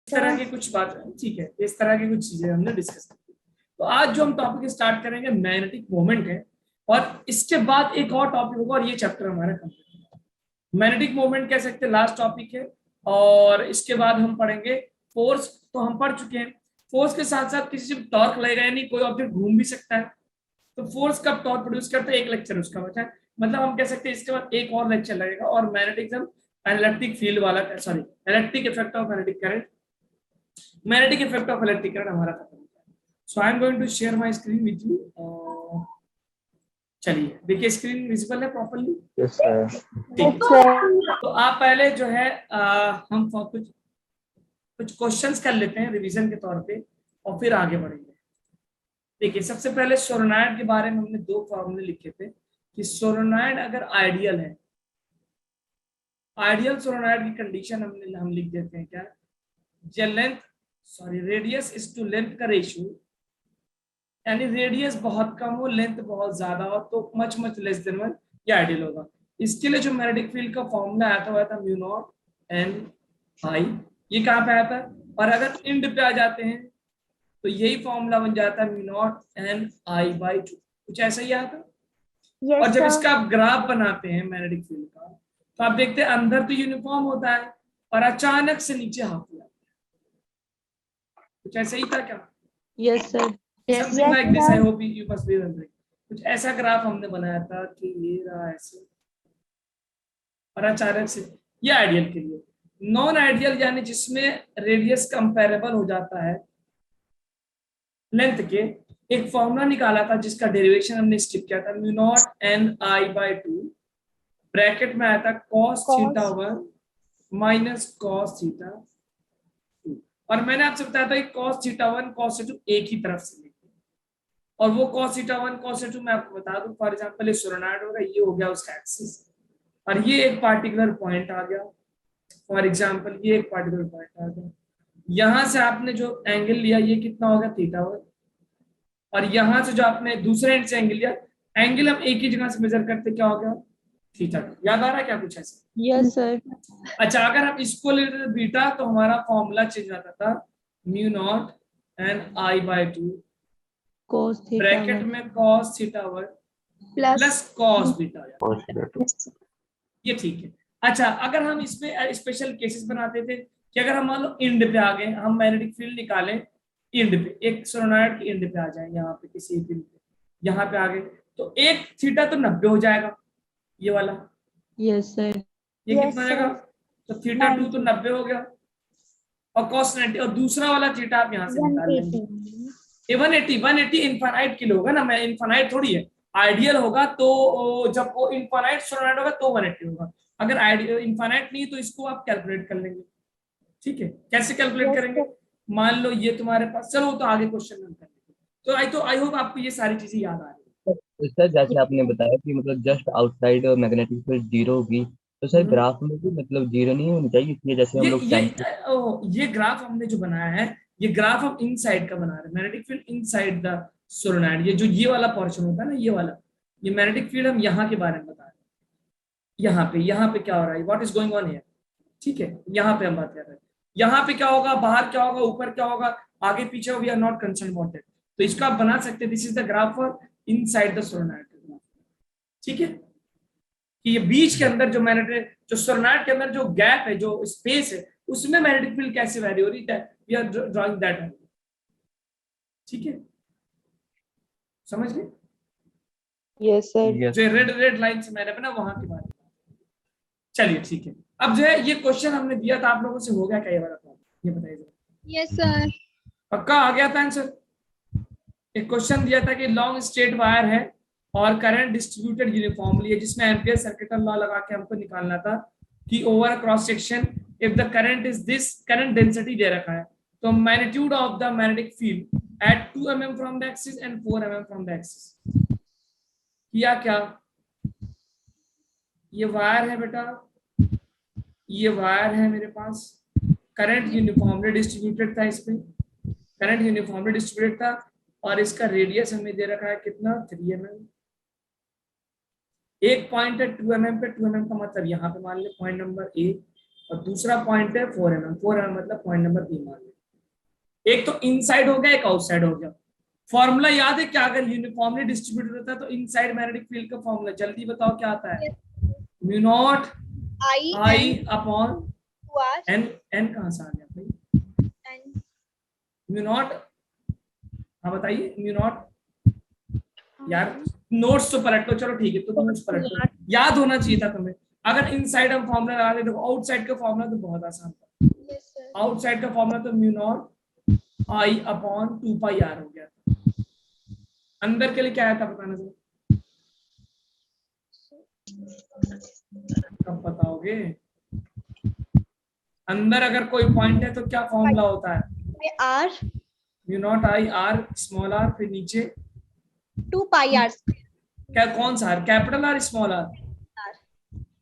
इस तरह की कुछ बात, ठीक है, इस तरह की कुछ चीजें हमने डिस्कस की। तो आज जो हम टॉपिक स्टार्ट करेंगे मैग्नेटिक मोमेंट है, और इसके बाद एक और टॉपिक होगा और ये चैप्टर हमारा कंप्लीट होगा। मैग्नेटिक मोमेंट कह सकते हैं लास्ट टॉपिक है, और इसके बाद हम पढ़ेंगे फोर्स। तो हम पढ़ चुके हैं। फोर्स के साथ साथ किसी से टॉर्क लगेगा, यानी कोई ऑब्जेक्ट घूम भी सकता है। तो फोर्स कब टॉर्क प्रोड्यूस करता है, एक लेक्चर उसका बचा है। मतलब हम कह सकते हैं इसके बाद एक और लेक्चर लगेगा, और मैग्नेटिज्म इलेक्ट्रिक फील्ड वाला, sorry, electric effect of magnetic current, magnetic effect of electric current हमारा खत्म हो गया। So I am going to share my screen with you. चलिए देखिए, स्क्रीन विजिबल है प्रॉपर्ली? Yes sir. ठीक है। तो आप पहले जो है हम कुछ कुछ क्वेश्चंस कर लेते हैं रिवीजन के तौर पे, और फिर आगे बढ़ेंगे। देखिए, सबसे पहले सोलेनॉइड के बारे में हमने दो फॉर्मूले लिखे थे कि सोलेनॉइड अगर आइडियल है, आइडियल सोलेनॉइड की कंडीशन हम लिख देते हैं क्या, J length, sorry, radius is two length का रेशियो, यानी रेडियस बहुत कम हो, लेंथ बहुत ज्यादा हो, तो मच मच लेस देन 1, ये आइडियल होगा। इसके लिए जो मैग्नेटिक फील्ड का फॉर्मूला आया था वो था म्यू नॉट एन आई। ये कहाँ पे आया था? और अगर इंड पे आ जाते हैं तो यही फॉर्मूला बन जाता है mu naught N I by 2, कुछ ऐसा ही आया था। और जब इसका आप ग्राफ बनाते हैं मैग्नेटिक फील्ड का, तो आप देखते हैं अंदर तो यूनिफॉर्म होता है, और अचानक से नीचे हाफ हो जाता है। कुछ ऐसा ही था क्या? Yes sir. Something like this, I hope you must be remembering. कुछ ऐसा ग्राफ हमने बनाया था कि ये रहा ऐसे, और अचानक से, ये आइडियल के लिए। नॉन आइडियल यानी जिसमें रेडियस कंपेरेबल हो जाता है लेंथ के, एक फॉर्मूला निकाला था जिसका डेरिवेशन हमने स्किप किया था, mu naught N I by 2, bracket में आया था cos theta 1 minus cos theta 2। और मैंने आपसे बताया था कि cos थीटा 1 cos थीटा 2 एक ही तरफ से लेते हैं, और वो cos थीटा 1 cos थीटा 2 मैं आपको बता दूं, फॉर एग्जांपल ये सोलेनॉइड होगा, ये हो गया उसका एक्सिस, और ये एक पार्टिकुलर पॉइंट आ गया। फॉर एग्जांपल ये एक पार्टिकुलर पॉइंट आ गया, यहां से आपने जो एंगल लिया ये कितना होगा, थीटा 1, और यहां से जो आपने दूसरे एंड से एंगल लिया, एंगल हम एक ही जगह से मेजर करते, क्या हो गया, थीटा 2। याद आ रहा है क्या कुछ ऐसा? Yes sir. अच्छा, अगर हम इसको लेते थे बीटा, तो हमारा फॉर्मूला चेंज आता था mu naught N I by 2, cos theta bracket में cos theta 1 plus cos beta. ये ठीक है। अच्छा, अगर हम इसमें स्पेशल केसेस बनाते थे कि अगर हम मान लो इंड पे आ गए, हम मैग्नेटिक फील्ड निकालें इंड पे, एक सोलेनॉइड की इंड पे आ जाए, यहाँ पे किसी इंड पे, यहाँ पे आ गए, तो एक थीटा तो 90 हो जाएगा, ये वाला। Yes sir. ये कितना हो जाएगा? तो थीटा 2 तो 90 हो गया, और cos 90, और दूसरा वाला थीटा आप यहाँ से निकाल लेंगे, ये 180, 180 इनफाइनाइट के लिए होगा ना, मैं इनफाइनाइट थोड़ी है। आइडियल होगा तो जब वो इनफाइनाइट सोलेनॉइड होगा तो 180 होगा, अगर आइडियल इनफाइनाइट नहीं तो इसको आप कैलकुलेट कर लेंगे। ठीक है, कैसे कैलकुलेट करेंगे? मान लो ये तुम्हारे पास, चलो तो आगे क्वेश्चन में कर लेंगे। तो आई होप आपको ये सारी चीजें याद आ रही है। सर जैसे आपने बताया कि मतलब just outside magnetic field zero होगी, तो सर ग्राफ में भी मतलब जीरो नहीं होनी चाहिए, इसलिए जैसे हम लोग ये ग्राफ हमने जो बनाया है, ये ग्राफ हम इनसाइड का बना रहे हैं, magnetic field inside the solenoid. ये जो ये वाला पोर्शन होता है ना, ये वाला, ये मैग्नेटिक फील्ड हम यहाँ के बारे में बता रहे हैं। यहाँ पे क्या हो रहा है, what is going on here. ठीक है, यहाँ पे हम बात कर रहे हैं, यहाँ पे क्या होगा, बाहर क्या होगा, ऊपर क्या होगा, आगे पीछे, we are not concern about it. तो इसको आप बना सकते हैं, this is the graph for inside the solenoid. ठीक है, कि ये बीच के अंदर जो मैग्नेटिक, जो सोलेनॉइड के अंदर जो गैप है, जो स्पेस है, उसमें मैग्नेटिक फील्ड कैसे वैरी हो रही है, वी आर ड्राइंग दैट। ठीक है, समझ गए? Yes sir. जो रेड रेड लाइन से मैंने बना, वहां की बात। चलिए ठीक है, अब जो है ये क्वेश्चन हमने दिया था आप लोगों से, हो गया क्या ये वाला प्रॉब्लम, ये बताइए। Yes sir. पक्का आ गया था आंसर? एक क्वेश्चन दिया था कि लॉन्ग स्ट्रेट वायर है और करंट डिस्ट्रीब्यूटेड यूनिफॉर्मली है, जिसमें एम्पियर सर्किटल लॉ लगा के हमको निकालना था कि over cross section if the current is this, current density दे रखा है, तो magnitude of the magnetic field at 2 mm from the axis and 4 mm from the axis. किया क्या, ये वायर है बेटा, ये वायर है मेरे पास, करंट यूनिफॉर्मली डिस्ट्रीब्यूटेड था, इसमें करंट यूनिफॉर्मली डिस्ट्रीब्यूटेड था, और इसका रेडियस हमें दे रखा है कितना, 3 mm। एक पॉइंट है 2 mm पे, 2 mm का मतलब यहाँ पे मान ले पॉइंट नंबर ए, और दूसरा पॉइंट है 4 mm। 4 mm मतलब पॉइंट नंबर 3 मान लो। एक तो इनसाइड हो गया, एक आउटसाइड हो गया। फॉर्मूला याद है क्या? अगर यूनिफॉर्मली डिस्ट्रीब्यूटेड होता है तो इनसाइड मैग्नेटिक फील्ड का फॉर्मूला जल्दी बताओ क्या आता है? Mu naught I upon N. N कहां से आ गया भाई? म्यू नॉट, हाँ बताइए। म्यू नॉट यार नोट्स तो पलट लो, चलो ठीक है तो नोट्स पलट लो, याद होना चाहिए था तुम्हें। अगर इनसाइड हम फॉर्मूला लगा देखो, आउटसाइड का फॉर्मूला तो बहुत आसान था। आउटसाइड का फॉर्मूला तो mu naught I upon 2 pi R हो गया था। अंदर के लिए क्या आया था बताना जरा, कब बताओगे? अंदर अगर कोई पॉइंट है तो क्या फॉर्मूला होता है? R mu naught I R small R, फिर नीचे 2 पाई आर क्या, कौन सा R? Capital R small R?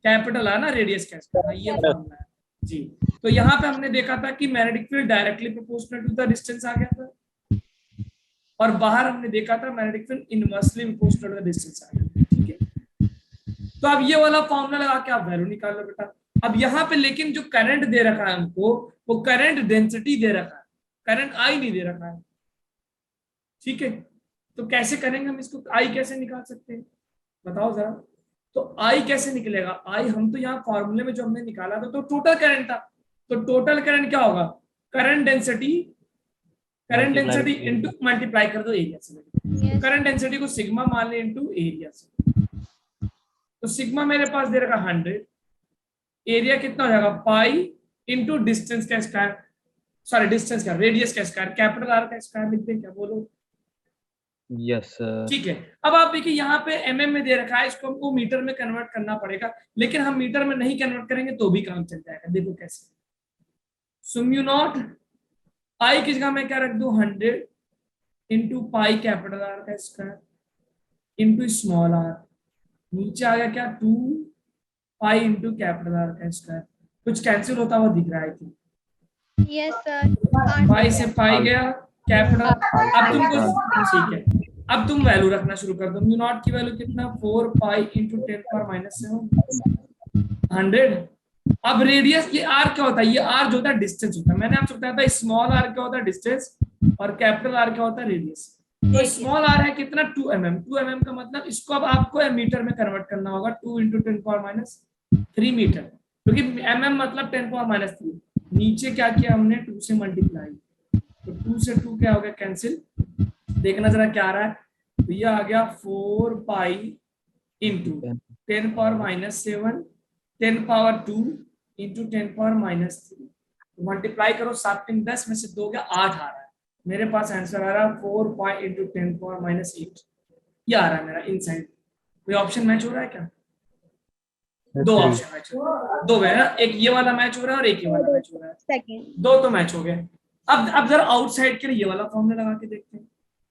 Capital R ना, रेडियस का, ये फॉर्मूला है जी। तो यहाँ पे हमने देखा था कि magnetic field directly proportional to the distance आ गया था, और बाहर हमने देखा था magnetic field inversely proportional to the distance आ गया था, ठीक है। तो अब ये वाला फॉर्मूला लगा के आप वैल्यू निकाल लो बेटा। अब यहाँ पे लेकिन जो करंट दे रखा है हमको, वो करंट डेंसिटी दे रखा है, करंट आई नहीं दे रखा है, ठीक है। तो कैसे करेंगे हम इसको? आई कैसे निकाल सकते हैं बताओ जरा। तो आई कैसे निकलेगा? आई हम तो यहाँ फॉर्मूले में जो हमने निकाला था तो टोटल करंट था, तो टोटल करंट क्या होगा? Current density, current density into multiply कर दो एरिया से। करंट डेंसिटी को सिग्मा मान ले इनटू एरिया से। तो सिग्मा मेरे पास दे रखा 100, एरिया कितना हो जाएगा? पाई इनटू डिस्टेंस का स्क्वायर, सॉरी डिस्टेंस का, रेडियस का स्क्वायर, कैपिटल आर का स्क्वायर लिख दें क्या, बोलो? Yes sir. ठीक है। अब आप देखिए यहाँ पे एमएम में दे रखा है, इसको हमको मीटर में कन्वर्ट करना पड़ेगा, लेकिन हम मीटर में नहीं कन्वर्ट करेंगे तो भी काम चल जाएगा। देखो कैसे। सो म्यू नॉट आई की जगह मैं क्या रख दूं? 100 इंटू पाई कैपिटल आर का स्क्वायर इंटू स्मॉल आर, नीचे आ गया क्या? 2 पाई इंटू कैपिटल आर का स्क्वायर। कुछ कैंसिल होता हुआ दिख रहा है कि? Yes sir. पाई से पाई गया, कैपिटल। अब तुमको ठीक है, अब तुम वैल्यू रखना शुरू कर दो। म्यू नॉट की वैल्यू कितना? 4 पाई इंटू 10⁻⁷ 100। अब रेडियस, ये आर क्या होता है? ये आर जो होता है डिस्टेंस होता है। मैंने आपसे बताया था स्मॉल आर क्या होता है? डिस्टेंस, और कैपिटल आर क्या होता है? रेडियस। तो स्मॉल आर है कितना? 2 mm। 2 mm का मतलब इसको अब आपको मीटर में कन्वर्ट करना होगा। 2 इंटू 10⁻³ मीटर, क्योंकि mm मतलब 10⁻³ नीचे क्या किया हमने? 2 से मल्टीप्लाई, तो 2 से 2 क्या हो गया? कैंसिल। देखना जरा क्या आ रहा है, तो ये आ गया 4 पाई इंटू 10⁻⁷ 10⁻² इंटू 10⁻³ मल्टीप्लाई करो, 7 3 10 में से 2 गया 8 आ रहा है मेरे पास। आंसर आ रहा है 4 पाई इंटू 10⁻⁸। ये आ रहा है मेरा इनसाइड। कोई ऑप्शन मैच हो रहा है क्या? दो ऑप्शन मैच हो रहा है, दो है ना, एक ये वाला मैच हो रहा है और एक ये वाला मैच हो रहा है, सेकंड दो तो मैच हो गए। अब जरा आउटसाइड के लिए ये वाला फॉर्मूला लगा के देखते हैं।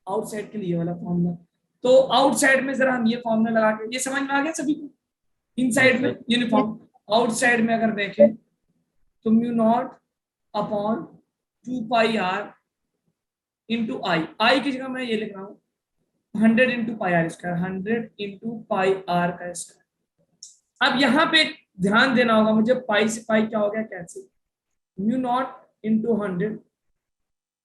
आउटसाइड के लिए ये वाला फॉर्मूला, तो आउटसाइड में जरा हम ये फॉर्मूला लगा के, ये समझ में आ गया सभी को? इनसाइड में यूनिफॉर्म, आउटसाइड में अगर देखें तो mu naught upon 2 pi r into I. I की जगह मैं ये लिख रहा हूँ 100 into pi are square, 100 into pi r का स्क्वायर। अब यहाँ पे ध्यान देना होगा मुझे, पाई से पाई क्या हो गया? कैंसिल। Mu naught into 100।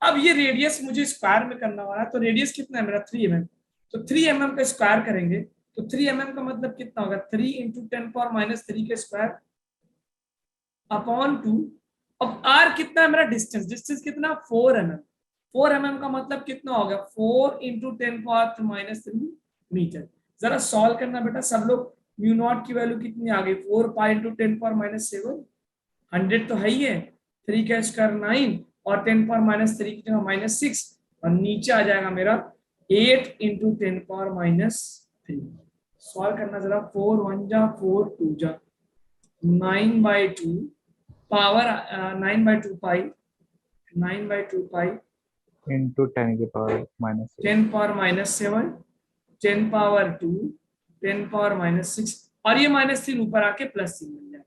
अब ये रेडियस मुझे स्क्वायर में करना हो रहा है, तो रेडियस कितना है मेरा? 3 mm। तो 3 mm का स्क्वायर करेंगे तो 3 mm का मतलब कितना होगा? 3 इंटू 10⁻³ के स्क्वायर अपॉन 2। अब r कितना है मेरा? डिस्टेंस, डिस्टेंस कितना? 4 mm। 4 mm का मतलब कितना हो गया? 4 इंटू 10⁻³ मीटर। जरा सॉल्व करना बेटा सब लोग। म्यू नॉट की वैल्यू कितनी आ गई? 4 पाई इंटू 10⁻⁷, 100 तो है ही है, 3 का स्क्वायर 9 और 10⁻³ की जगह -6, और नीचे आ जाएगा मेरा 8 इंटू 10⁻³ सॉल्व करना जरा। 4 1 जा 4 2 जा 9/2 पावर 9/2 पाई 9/2 पाई into 10 की पावर -6 10⁻⁷ 10⁻², 10⁻�6, और ये -3 ऊपर आके +3 मिल जाएगा।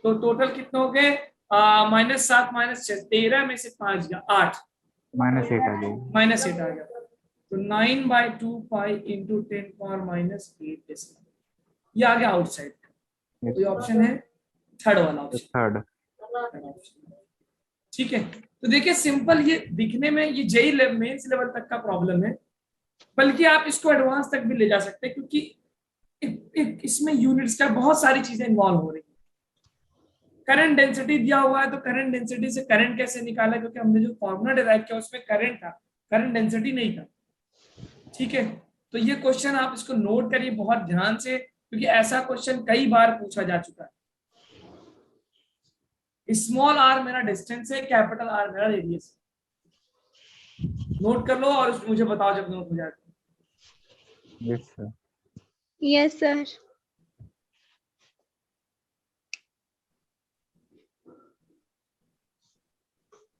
तो टोटल कितना हो गए? -7 -6 13 में से 5 गया 8, -8 आ गई। -8 आ गया। तो 9/2 पाई इंटू 10⁻⁸, ये आ गया आउटसाइड। कोई ऑप्शन है? थर्ड वाला ऑप्शन। थर्ड। ठीक है, तो देखिए सिंपल, ये दिखने में ये जेई मेंस लेवल तक का प्रॉब्लम है, बल्कि आप इसको एडवांस तक भी ले जा सकते हैं, क्योंकि इसमें यूनिट्स का बहुत सारी चीजें इन्वॉल्व हो रही है। करंट डेंसिटी दिया हुआ है, तो करंट डेंसिटी से करंट कैसे निकाला, क्योंकि हमने जो फॉर्मूला डिराइव किया उसमें करंट था, करंट डेंसिटी नहीं था। ठीक है, तो ये क्वेश्चन आप इसको नोट करिए बहुत ध्यान से, क्योंकि ऐसा क्वेश्चन कई बार पूछा जा चुका है। स्मॉल आर मेरा डिस्टेंस है, कैपिटल आर मेरा रेडियस है। नोट कर लो और मुझे बताओ जब नोट हो जाए। Yes sir. Yes, sir.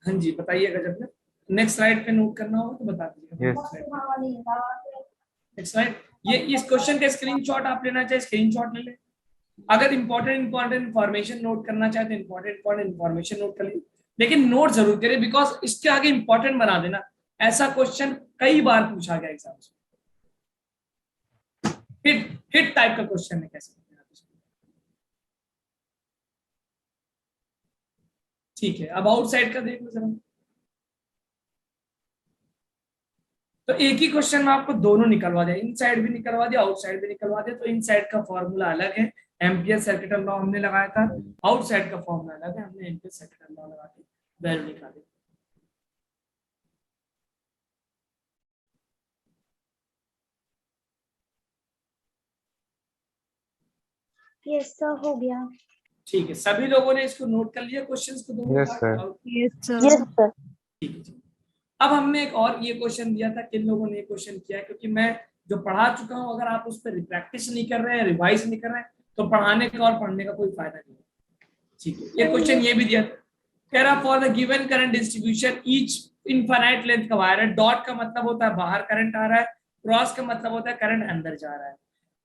हाँ जी बताइएगा जब नेक्स्ट स्लाइड पे नोट करना हो तो बता दीजिएगा। Yes. नेक्स्ट स्लाइड, ये इस क्वेश्चन का स्क्रीनशॉट आप लेना चाहे स्क्रीनशॉट ले ले। अगर इंपॉर्टेंट इंफॉर्मेशन नोट करना चाहे तो इंपॉर्टेंट इंफॉर्मेशन नोट कर लीजिए, लेकिन नोट जरूर करिए, बिकॉज इसके आगे इंपॉर्टेंट बना देना। ऐसा क्वेश्चन कई बार पूछा गया एग्जाम में, हिट टाइप का क्वेश्चन है। कैसे, ठीक है, अब आउटसाइड का देख लो जरा। तो एक ही क्वेश्चन में आपको दोनों निकलवा दिया, इनसाइड भी निकलवा दिया, आउटसाइड भी निकलवा दिया। तो इनसाइड का फॉर्मूला अलग है, एम्पियर सर्किट लॉ हमने लगाया था, आउटसाइड का फॉर्मूला अलग है, हमने एम्पियर सर्किट लॉ लगा के वैल्यू निकाली। Yes, sir. हो गया। ठीक है, सभी लोगों ने इसको नोट कर लिया क्वेश्चंस को दोनों? Yes, sir. Yes, sir. Yes, sir. ठीक है। अब हमने एक और ये क्वेश्चन दिया था, किन लोगों ने ये क्वेश्चन किया है, क्योंकि मैं जो पढ़ा चुका हूं अगर आप उस पर प्रैक्टिस नहीं कर रहे हैं, रिवाइज नहीं कर रहे हैं, तो पढ़ाने का और पढ़ने का कोई फायदा नहीं है। ठीक है, ये क्वेश्चन ये भी दिया था, कह रहा for the given current distribution each infinite length का वायर है। डॉट का मतलब होता है बाहर करंट आ रहा है, क्रॉस का मतलब होता है करंट अंदर जा रहा है।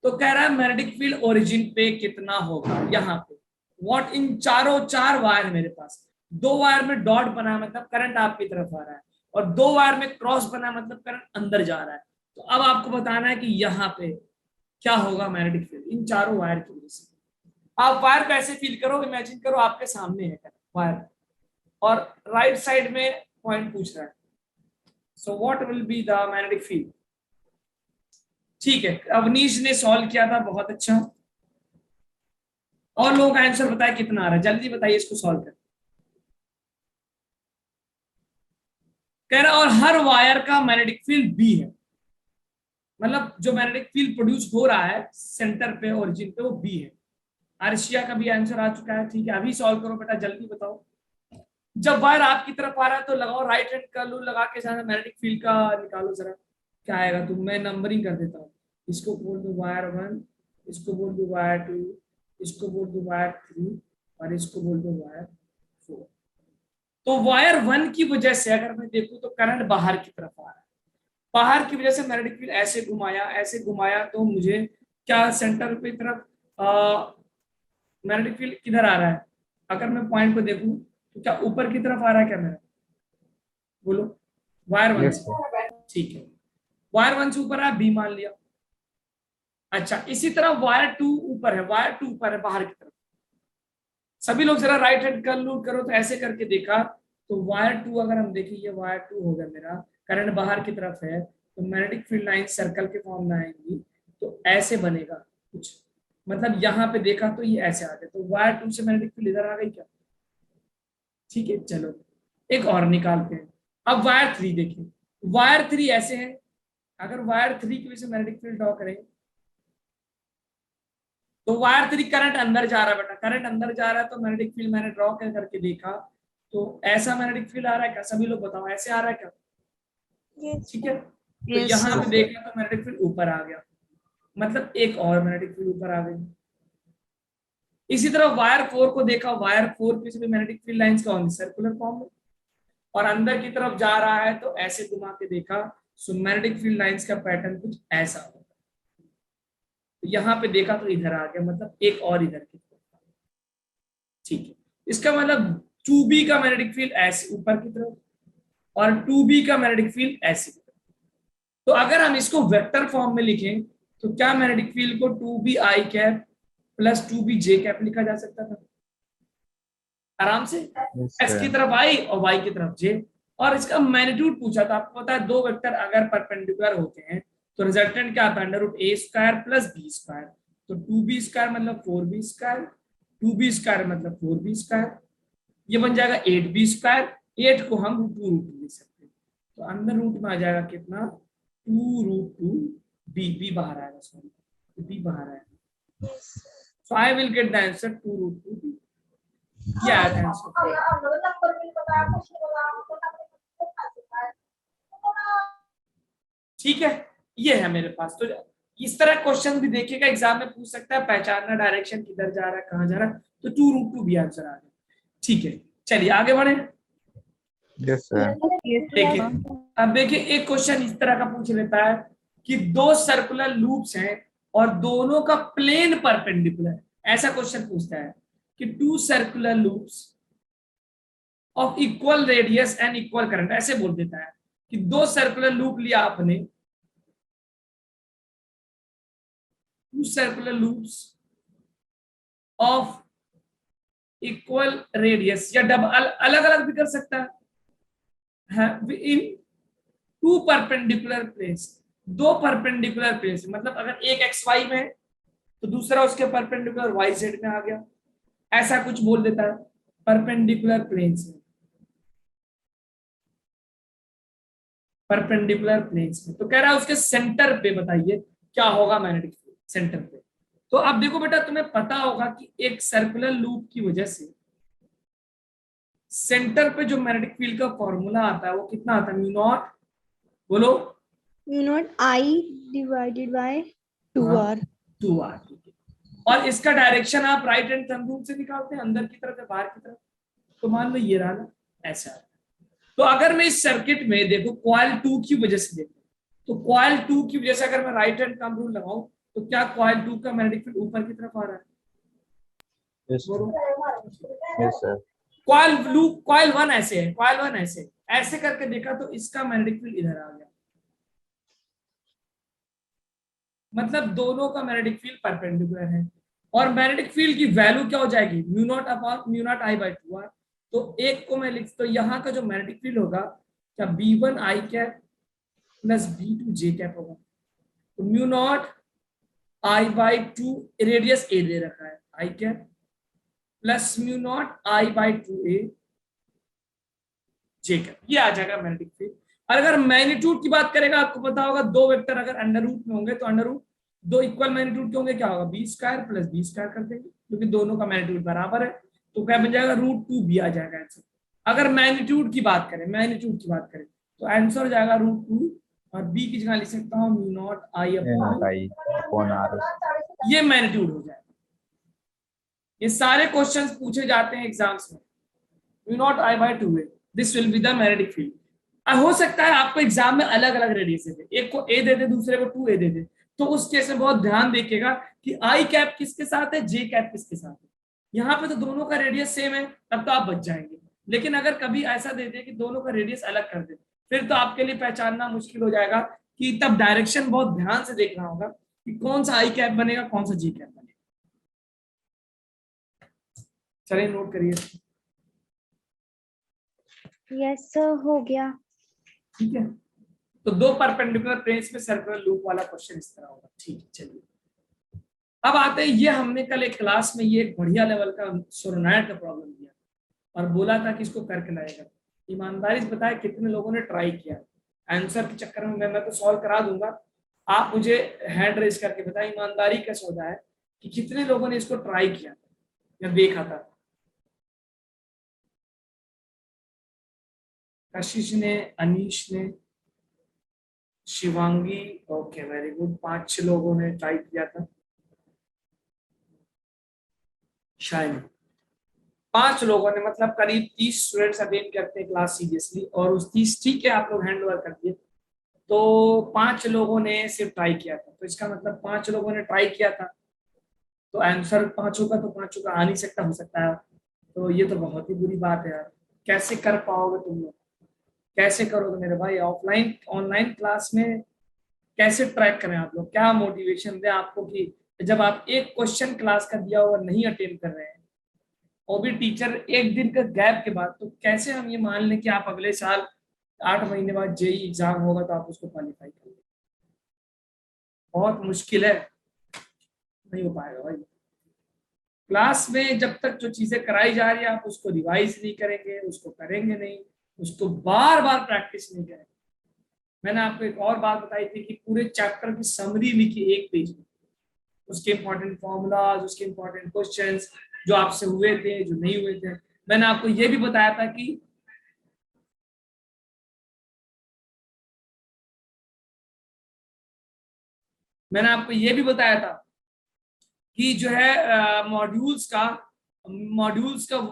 तो कह रहा है मैग्नेटिक फील्ड ओरिजिन पे कितना होगा, यहाँ पे व्हाट, इन चार वायर मेरे पास, दो वायर में डॉट बना मतलब करंट आपकी तरफ आ रहा है, और दो वायर में क्रॉस बना मतलब करंट अंदर जा रहा है। तो अब आपको बताना है कि यहाँ पे क्या होगा मैग्नेटिक फील्ड इन चारों वायर की वजह से। आप वायर को ऐसे फील करो, इमेजिन करो आपके सामने है वायर, और राइट साइड में पॉइंट पूछ रहा है, so what will be the magnetic field. ठीक है, अवनीश ने सॉल्व किया था, बहुत अच्छा। और लोगों का आंसर बताया कितना आ रहा है, जल्दी बताइए इसको सॉल्व कर। कह रहा और हर वायर का मैग्नेटिक फील्ड बी है, मतलब जो मैग्नेटिक फील्ड प्रोड्यूस हो रहा है सेंटर पे ओरिजिन पे वो बी है। आर्शिया का भी आंसर आ चुका है। ठीक है, अभी सॉल्व करो बेटा, जल्दी बताओ। जब वायर आपकी तरफ आ रहा है तो लगाओ राइट हैंड का लू लगा के साथ मैग्नेटिक फील्ड का निकालो जरा, क्या आएगा। तो मैं नंबरिंग कर देता हूँ, इसको बोल दो वायर 1, इसको बोल दो वायर 2, इसको बोल दो वायर 3, और इसको बोल दो वायर 4। तो वायर 1 की वजह से अगर मैं देखूं तो करंट बाहर की तरफ आ रहा है, बाहर की वजह से मैग्नेटिक फील्ड ऐसे घुमाया तो मुझे क्या सेंटर की तरफ मैग्नेटिक फील्ड किधर आ रहा है। अगर मैं पॉइंट को देखूं तो क्या ऊपर की तरफ आ रहा है क्या मेरा, बोलो वायर 1 Yes, से। ठीक है, वायर 1 से ऊपर है, बी मान लिया। अच्छा, इसी तरह वायर 2 ऊपर है, वायर 2 ऊपर है बाहर की तरफ। सभी लोग जरा राइट हैंड कर लूट करो, तो ऐसे करके देखा तो वायर 2 अगर हम देखें, ये वायर 2 होगा मेरा, करंट बाहर की तरफ है, तो मैग्नेटिक फील्ड लाइन सर्कल के फॉर्म में आएंगी, तो ऐसे बनेगा कुछ, मतलब यहाँ पे देखा तो ये ऐसे आ गए, तो वायर 2 से मैग्नेटिक फील्ड इधर आ गई क्या। ठीक है, चलो एक और निकालते हैं। अब वायर 3 देखें, वायर 3 ऐसे है, अगर वायर 3 की वजह से मैग्नेटिक फील्ड ड्रॉ करें तो वायर 3 करंट अंदर जा रहा है बेटा, करंट अंदर जा रहा है, तो मैग्नेटिक फील्ड मैंने ड्रॉ करके देखा तो ऐसा मैग्नेटिक फील्ड आ रहा है क्या, सभी लोग बताओ ऐसे आ रहा है क्या। ठीक है, तो Yes, यहाँ sir. पे देखा तो मैग्नेटिक फील्ड ऊपर आ गया, मतलब एक और मैग्नेटिक फील्ड ऊपर आ गई। इसी तरह वायर 4 को देखा, वायर 4 की भी मैग्नेटिक फील्ड लाइंस का सर्कुलर फॉर्म में, और अंदर की तरफ जा रहा है तो ऐसे घुमा के देखा, सो मैग्नेटिक फील्ड लाइंस का पैटर्न कुछ ऐसा होगा। तो यहाँ पे देखा तो इधर आ गया, मतलब एक और इधर की तरफ। ठीक है, इसका मतलब 2b का मैग्नेटिक फील्ड ऐसे ऊपर की तरफ और 2b का मैग्नेटिक फील्ड ऐसे की तरफ। तो अगर हम इसको वेक्टर फॉर्म में लिखें तो क्या मैग्नेटिक फील्ड को 2b i cap plus 2b j cap लिखा जा सकता था। आराम से। Yes, एक्स की sir. तरफ आई और वाई की तरफ जे, और इसका मैग्नीट्यूड पूछा था। आपको पता है दो वेक्टर अगर परपेंडिकुलर होते हैं तो रिजल्टेंट क्या आता है, अंडर रूट ए स्क्वायर प्लस बी स्क्वायर। तो 2b स्क्वायर मतलब 4b स्क्वायर, 2b स्क्वायर मतलब 4b स्क्वायर, ये बन जाएगा 8b स्क्वायर। 8 को हम रूट 2 लिख सकते हैं, तो अंडर रूट में आ जाएगा कितना, 2√2 बी बाहर आएगा, सॉरी बी बाहर आएगा। So I will get the answer 2√2 B. ये आया था आंसर। ठीक है, ये है मेरे पास। तो इस तरह क्वेश्चन भी देखिएगा, एग्जाम में पूछ सकता है, पहचानना डायरेक्शन किधर जा रहा है, कहां जा रहा है, तो 2√2 भी आंसर आ गया। ठीक है, चलिए आगे बढ़े। Yes, sir. देखिए, अब देखिए एक क्वेश्चन इस तरह का पूछ लेता है कि दो सर्कुलर लूप्स हैं और दोनों का प्लेन परपेंडिकुलर। ऐसा क्वेश्चन पूछता है कि two circular loops of equal radius and equal current. ऐसे बोल देता है कि दो सर्कुलर लूप लिया आपने, two circular loops of equal radius, या डबल अलग अलग भी कर सकता है, इन टू परपेंडिकुलर प्लेन्स, दो परपेंडिकुलर प्लेन्स, मतलब अगर एक एक्स वाई में है तो दूसरा उसके परपेंडिकुलर वाई जेड में आ गया, ऐसा कुछ बोल देता है परपेंडिकुलर प्लेन्स में, परपेंडिकुलर प्लेन्स में। तो कह रहा है उसके सेंटर पे बताइए क्या होगा मैग्नेटिक फील्ड सेंटर पे। तो अब देखो बेटा, तुम्हें पता होगा कि एक सर्कुलर लूप की वजह से सेंटर पे जो मैग्नेटिक फील्ड का फॉर्मूला आता है वो कितना आता है, म्यू नॉट, बोलो, mu naught I divided by 2r 2r। और इसका डायरेक्शन आप राइट हैंड थंब रूल से निकालते हैं, अंदर की तरफ या बाहर की तरफ। तो मान लो ये रहा ना, ऐसा। तो अगर मैं इस सर्किट में देखो कॉइल 2 की वजह से देखो, तो कॉइल 2 की वजह से अगर मैं राइट हैंड थंब रूल लगाऊं तो क्या कॉइल 2 का मैग्नेटिक फील्ड ऊपर की तरफ आ रहा है? Yes, sir. Yes, sir. Coil blue, coil 1 ऐसे है, कॉइल 1 ऐसे, ऐसे करके देखा तो इसका मैग्नेटिक फील्ड इधर आ गया, मतलब दोनों का मैग्नेटिक फील्ड परपेंडिकुलर है। और मैग्नेटिक फील्ड की वैल्यू क्या हो जाएगी, mu naught upon mu naught I by 2r। तो एक को मैं लिख, तो यहाँ का जो मैग्नेटिक फील्ड होगा क्या b1 I cap plus b2 J cap होगा। तो mu naught I by 2, radius a दे रखा है, I cap plus mu naught I by 2a J cap, ये आ जाएगा मैग्नेटिक फील्ड। और अगर मैग्नीट्यूड की बात करेगा, आपको पता होगा दो वेक्टर अगर अंडर रूट में होंगे तो अंडर रूट दो इक्वल मैग्नीट्यूड के होंगे, क्या होगा, B square plus B square कर देंगे, क्योंकि दोनों का मैग्नीट्यूड बराबर है। तो क्या बन जाएगा, √2 आ जाएगा आंसर। अगर मैग्नीट्यूड की बात करें, मैग्नीट्यूड की बात करें तो आंसर हो जाएगा √2, और बी की जगह लिख सकता हूँ mu naught I upon I upon R. ये मैग्नीट्यूड हो जाएगा। ये सारे क्वेश्चंस पूछे जाते हैं एग्जाम्स में, mu naught I by 2a, this will be the magnetic field. हो सकता है आपको एग्जाम में अलग अलग रेडियस दे, एक को a दे दे, दूसरे को 2a दे दे, तो उस केस में बहुत ध्यान देखिएगा कि आई कैप किसके साथ है, जे कैप किसके साथ है। यहाँ पे तो दोनों का रेडियस सेम है, तब तो आप बच जाएंगे। लेकिन अगर कभी ऐसा दे दे कि दोनों का रेडियस अलग कर दे, फिर तो आपके लिए पहचानना मुश्किल हो जाएगा, कि तब डायरेक्शन बहुत ध्यान से देखना होगा कि कौन सा आई कैप बनेगा, कौन सा जे कैप बनेगा। चलिए नोट करिए। यस सर, हो गया। ठीक है, तो दो परपेंडिकुलर प्लेन्स में सर्कुलर लूप वाला क्वेश्चन इस तरह होगा। ठीक है, चलिए अब आते हैं, ये हमने कल एक क्लास में ये एक बढ़िया लेवल का सोलेनॉइड का प्रॉब्लम दिया और बोला था कि इसको करके लाएगा। ईमानदारी से बताया कितने लोगों ने ट्राई किया। आंसर के चक्कर में मैं तो सॉल्व करा दूंगा, आप मुझे हैंड रेज करके बताएं ईमानदारी का सौदा है कि कितने लोगों ने इसको ट्राई किया या देखा था। कशिश ने, अनीश ने, शिवांगी, ओके वेरी गुड, 5-6 लोगों ने ट्राई किया था। शायद 5 लोगों ने, मतलब करीब 30 स्टूडेंट्स अटेंड करते हैं क्लास सीरियसली, और उस 30, ठीक है आप लोग हैंड ओवर कर दिए, तो 5 लोगों ने सिर्फ ट्राई किया था। तो इसका मतलब 5 लोगों ने ट्राई किया था, तो आंसर 5 का, तो 5 का आ नहीं सकता, हो सकता है। तो ये तो बहुत ही बुरी बात है यार, कैसे कर पाओगे तुम लोग, कैसे करोगे मेरे भाई। ऑफलाइन ऑनलाइन क्लास में कैसे ट्रैक करें आप लोग, क्या मोटिवेशन दें आपको कि जब आप एक क्वेश्चन क्लास का दिया हुआ नहीं अटेंड कर रहे हैं और भी टीचर एक दिन का गैप के बाद, तो कैसे हम ये मान लें कि आप अगले साल 8 महीने बाद जेई एग्जाम होगा तो आप उसको क्वालिफाई कर लेंगे? बहुत मुश्किल है, नहीं हो पाएगा भाई। क्लास में जब तक जो चीजें कराई जा रही है आप उसको रिवाइज नहीं करेंगे, उसको करेंगे नहीं, उसको बार बार प्रैक्टिस नहीं करेंगे। मैंने आपको एक और बात बताई थी कि पूरे चैप्टर की समरी लिखी एक पेज में, उसके इंपॉर्टेंट फॉर्मूलाज, उसके इंपॉर्टेंट क्वेश्चंस जो आपसे हुए थे, जो नहीं हुए थे। मैंने आपको ये भी बताया था कि कि जो है मॉड्यूल्स का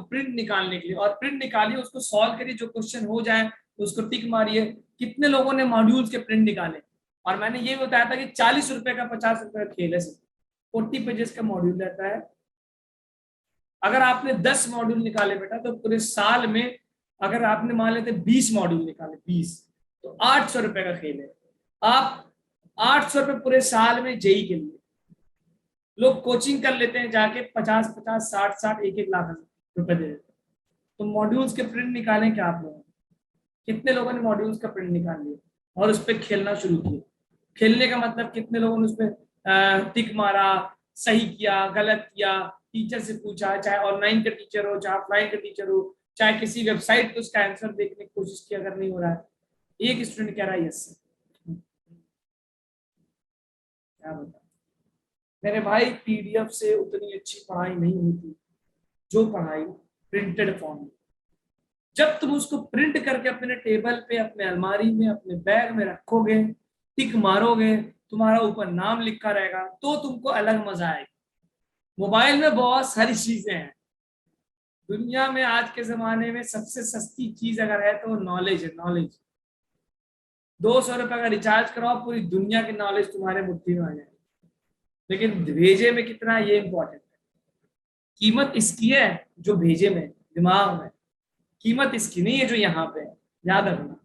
प्रिंट निकालने के लिए, और प्रिंट निकालिए, उसको सॉल्व करिए, जो क्वेश्चन हो जाए उसको टिक मारिए। कितने लोगों ने मॉड्यूल्स के प्रिंट निकाले? और मैंने ये बताया था कि 40 रुपए का 50 रुपए का खेल है, 40 पेजेस का मॉड्यूल रहता है। अगर आपने 10 मॉड्यूल निकाले बेटा, तो पूरे साल में अगर आपने मान लेते 20 मॉड्यूल निकाले, 20, तो 800 रुपए का खेल है। आप 800 रुपए पूरे साल में जेई के लिए, लोग कोचिंग कर लेते हैं जाके 50-50, 60-60, 1-1 लाख रुपए दे देते हैं। तो मॉड्यूल्स के प्रिंट निकालें क्या आप लोगों ने? कितने लोगों ने मॉड्यूल्स का प्रिंट निकाल लिया और उस पर खेलना शुरू किया? खेलने का मतलब कितने लोगों ने उस पर टिक मारा, सही किया, गलत किया, टीचर से पूछा, चाहे ऑनलाइन का टीचर हो, चाहे ऑफलाइन का टीचर हो, चाहे किसी वेबसाइट पे उसका आंसर देखने की कोशिश की, अगर नहीं हो रहा है? एक स्टूडेंट कह रहा है यस। क्या बता मेरे भाई, पीडीएफ से उतनी अच्छी पढ़ाई नहीं होती जो पढ़ाई प्रिंटेड फॉर्म में। जब तुम उसको प्रिंट करके अपने टेबल पे, अपने अलमारी में, अपने बैग में रखोगे, टिक मारोगे, तुम्हारा ऊपर नाम लिखा रहेगा, तो तुमको अलग मजा आएगा। मोबाइल में बहुत सारी चीजें हैं। दुनिया में आज के जमाने में सबसे सस्ती चीज अगर है तो नॉलेज है। नॉलेज 200 रुपए का रिचार्ज कराओ, पूरी दुनिया की नॉलेज तुम्हारे मुट्ठी में आ जाए। लेकिन भेजे में कितना, ये इंपॉर्टेंट है। कीमत इसकी है जो भेजे में, दिमाग में। कीमत इसकी नहीं है जो यहाँ पे है, याद रखना।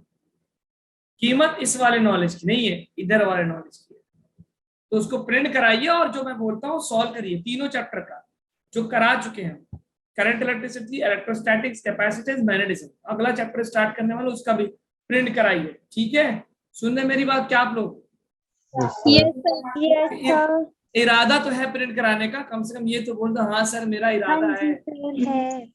कीमत इस वाले नॉलेज की नहीं है, इधर वाले नॉलेज की है। तो उसको प्रिंट कराइए और जो मैं बोलता हूँ सॉल्व करिए, तीनों चैप्टर का जो करा चुके हैं, current electricity, electrostatics, capacitance, magnetism. अगला चैप्टर स्टार्ट करने वाला, उसका भी प्रिंट कराइए, ठीक है? सुनने मेरी बात क्या आप लोग? Yes sir. इरादा तो है प्रिंट कराने का, कम से कम ये तो बोल दो, हाँ सर मेरा इरादा है, है।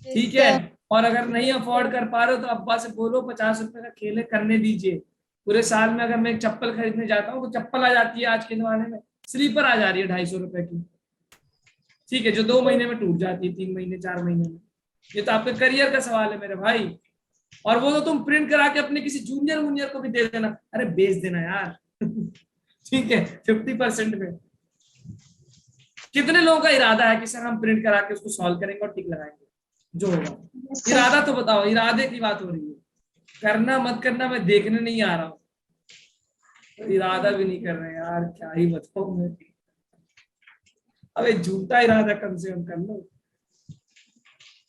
ठीक है? और अगर नहीं अफोर्ड कर पा रहे हो तो अब्बा से बोलो 50 रुपए का खेल है, करने दीजिए। पूरे साल में अगर मैं एक चप्पल खरीदने जाता हूँ तो चप्पल आ जाती है आज के जमाने में, स्लीपर आ जा रही है 250 रुपए की, ठीक है, जो 2 महीने में टूट जाती है, 3 महीने, 4 महीने में। ये तो आपके करियर का सवाल है मेरे भाई। और वो तो तुम प्रिंट करा के अपने किसी जूनियर वूनियर को भी दे देना, अरे बेच देना यार ठीक है, 50% में। कितने लोगों का इरादा है कि सर हम प्रिंट करा के उसको सॉल्व करेंगे और टिक लगाएंगे? जो होगा, इरादा तो बताओ, इरादे की बात हो रही है। करना मत करना मैं देखने नहीं आ रहा हूँ, तो इरादा भी नहीं कर रहे यार, क्या ही बताऊं मैं। अबे झूठा इरादा कम से कम कर लो,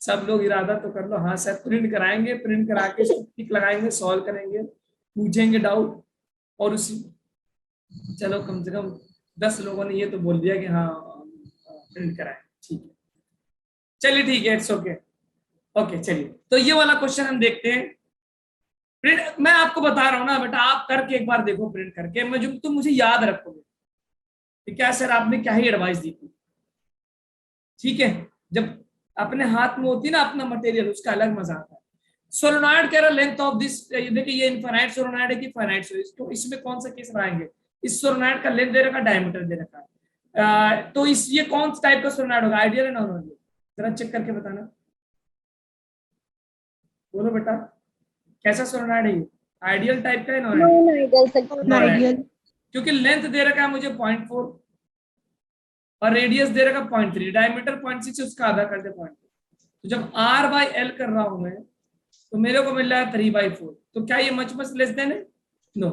सब लोग इरादा तो कर लो। हाँ सर प्रिंट कराएंगे, प्रिंट करा के इसको टिक लगाएंगे, सॉल्व करेंगे, पूछेंगे डाउट, और उसी, चलो कम से कम 10 लोगों ने ये तो बोल दिया कि हाँ प्रिंट कराएं, ठीक है, चलिए ठीक है, इट्स ओके। ओके चलिए, तो ये वाला क्वेश्चन हम देखते हैं। प्रिंट मैं आपको बता रहा हूँ ना बेटा, आप करके एक बार देखो, प्रिंट करके, मैं जो तुम मुझे याद रखोगे कि क्या सर आपने क्या ही एडवाइस दी थी, ठीक है? जब अपने हाथ में होती है ना अपना मटेरियल, उसका अलग मजा आता है। सोलोनॉइड कह रहा लेंथ ऑफ दिस, देखिए ये इनफाइनाइट सोलोनॉइड है कि फाइनाइट सोलोनॉइड, तो इसमें कौन सा केस बनाएंगे? इस सोलोनॉइड का लेंथ दे रखा, डायमीटर दे रखा है, तो इस ये कौन सा टाइप का सोलोनॉइड होगा, आइडियल है नॉन आइडियल? जरा चेक करके बताना, बोलो बेटा, कैसा सोलोनॉइड है ये? आइडियल टाइप का है नॉन आइडियल? आइडियल। क्योंकि लेंथ दे रखा है मुझे 0.4 और रेडियस दे रखा 0.3, डायमीटर 0.6 है, उसका आधा कर दे 0.2। तो जब r/l कर रहा हूं मैं, तो मेरे को मिल रहा है 3/4। तो क्या ये मच लेस देन है? नो।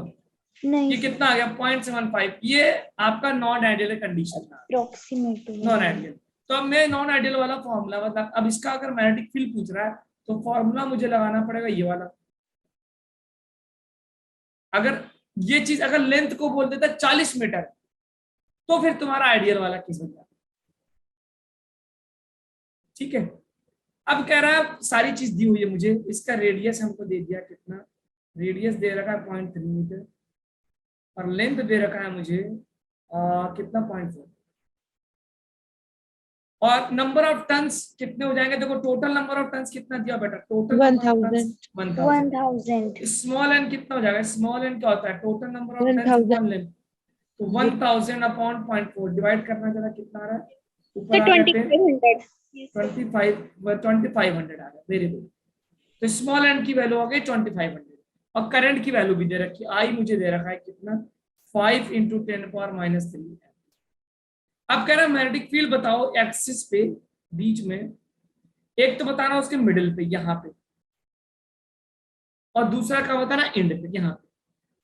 नहीं ये कितना आ गया? 0.75। ये आपका नॉन आइडियल कंडीशन था, अप्रोक्सीमेट नॉन आइडियल। तो अब मैं नॉन आइडियल वाला फॉर्मूला, मतलब अब इसका अगर मैग्नेटिक फील्ड पूछ रहा है तो फॉर्मूला मुझे लगाना पड़ेगा ये वाला। अगर ये चीज अगर लेंथ को बोल देता 40 मीटर, तो फिर तुम्हारा आइडियल वाला केस बन जाता, ठीक है। अब कह रहा है सारी चीज दी हुई है मुझे, इसका रेडियस हमको दे दिया कितना, रेडियस दे रखा है 0.3 मीटर और लेंथ दे रखा है मुझे कितना 0.4 और नंबर ऑफ टन्स कितने हो जाएंगे। देखो टोटल नंबर ऑफ टन्स कितना दिया बेटा, टोटल 1000 1000 स्मॉल एन कितना हो जाएगा, स्मॉल एन क्या होता है, total number of turns upon length, तो 1000 अपॉन 0.4 डिवाइड करना जरा कितना आ रहा है, ऊपर आ गया 2500 2500 आ रहा है, वेरी गुड। तो स्मॉल एन की वैल्यू हो गई 2500 और करंट की वैल्यू भी दे रखी, आई मुझे दे रखा है कितना 5 × 10⁻³ अब कह रहा है मैग्नेटिक फील्ड बताओ एक्सिस पे बीच में, एक तो बताना उसके मिडिल पे यहाँ पे और दूसरा क्या बताना एंड पे यहाँ पे,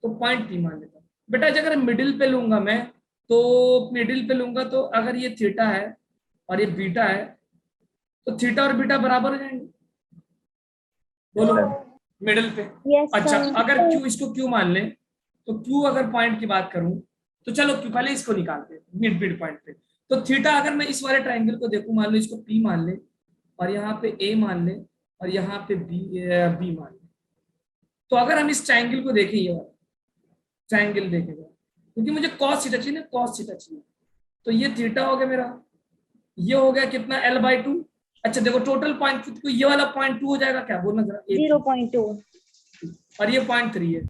तो 0.3 मान लेता हूँ बेटा। अगर मिडिल पे लूंगा मैं, तो मिडिल पे लूंगा तो अगर ये थीटा है और ये बीटा है तो थीटा और बीटा बराबर हो जाएंगे, बोलो मिडिल पे। Yes, अच्छा sir. अगर क्यू, इसको क्यू मान ले तो क्यू अगर पॉइंट की बात करूं तो चलो क्यू पहले इसको निकालते हैं मिड पॉइंट पे, तो थीटा अगर मैं इस वाले ट्रायंगल को देखूं, मान लो इसको पी मान ले और यहाँ पे ए मान ले और यहाँ पे बी मान ले, तो अगर हम इस ट्रायंगल को देखें, ये वाला ट्रायंगल देखेगा क्योंकि मुझे कॉस थीटा चाहिए ना, कॉस थीटा चाहिए, तो ये थीटा हो गया मेरा, ये हो गया कितना l/2। अच्छा देखो टोटल पॉइंट को ये वाला 0.2 हो जाएगा क्या, बोलना जरा 0.2 और ये 0.3 है,